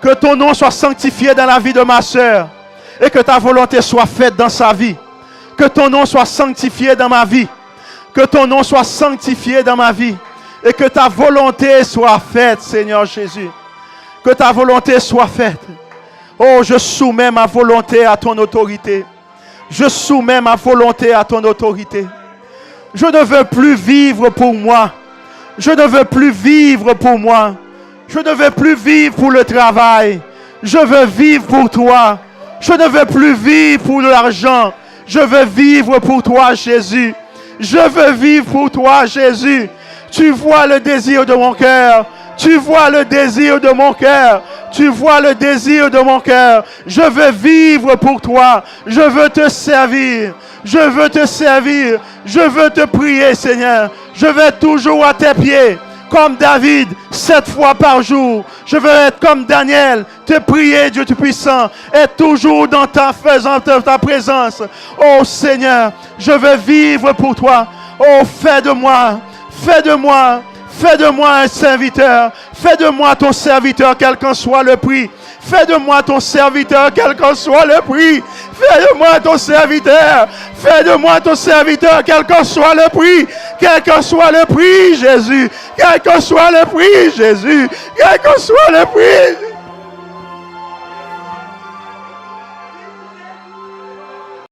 Que ton nom soit sanctifié dans la vie de ma sœur. Et que ta volonté soit faite dans sa vie. Que ton nom soit sanctifié dans ma vie. Que ton nom soit sanctifié dans ma vie. Et que ta volonté soit faite, Seigneur Jésus. Que ta volonté soit faite. Oh, je soumets ma volonté à ton autorité. Je soumets ma volonté à ton autorité. Je ne veux plus vivre pour moi. Je ne veux plus vivre pour moi. Je ne veux plus vivre pour le travail. Je veux vivre pour toi. Je ne veux plus vivre pour l'argent. Je veux vivre pour toi, Jésus. Je veux vivre pour toi, Jésus. Tu vois le désir de mon cœur. Tu vois le désir de mon cœur. Tu vois le désir de mon cœur. Je veux vivre pour toi. Je veux te servir. Je veux te servir. Je veux te prier, Seigneur. Je veux être toujours à tes pieds. Comme David, 7 fois par jour. Je veux être comme Daniel, te prier, Dieu Tout-Puissant, être toujours dans ta présence. Oh Seigneur, je veux vivre pour toi. Oh, fais de moi un serviteur. Fais de moi ton serviteur, quel qu'en soit le prix. Fais de moi ton serviteur, quel qu'en soit le prix. Fais de moi ton serviteur. Fais de moi ton serviteur, quel qu'en soit le prix. Quel qu'en soit le prix, Jésus. Quel qu'en soit le prix, Jésus. Quel qu'en soit le prix.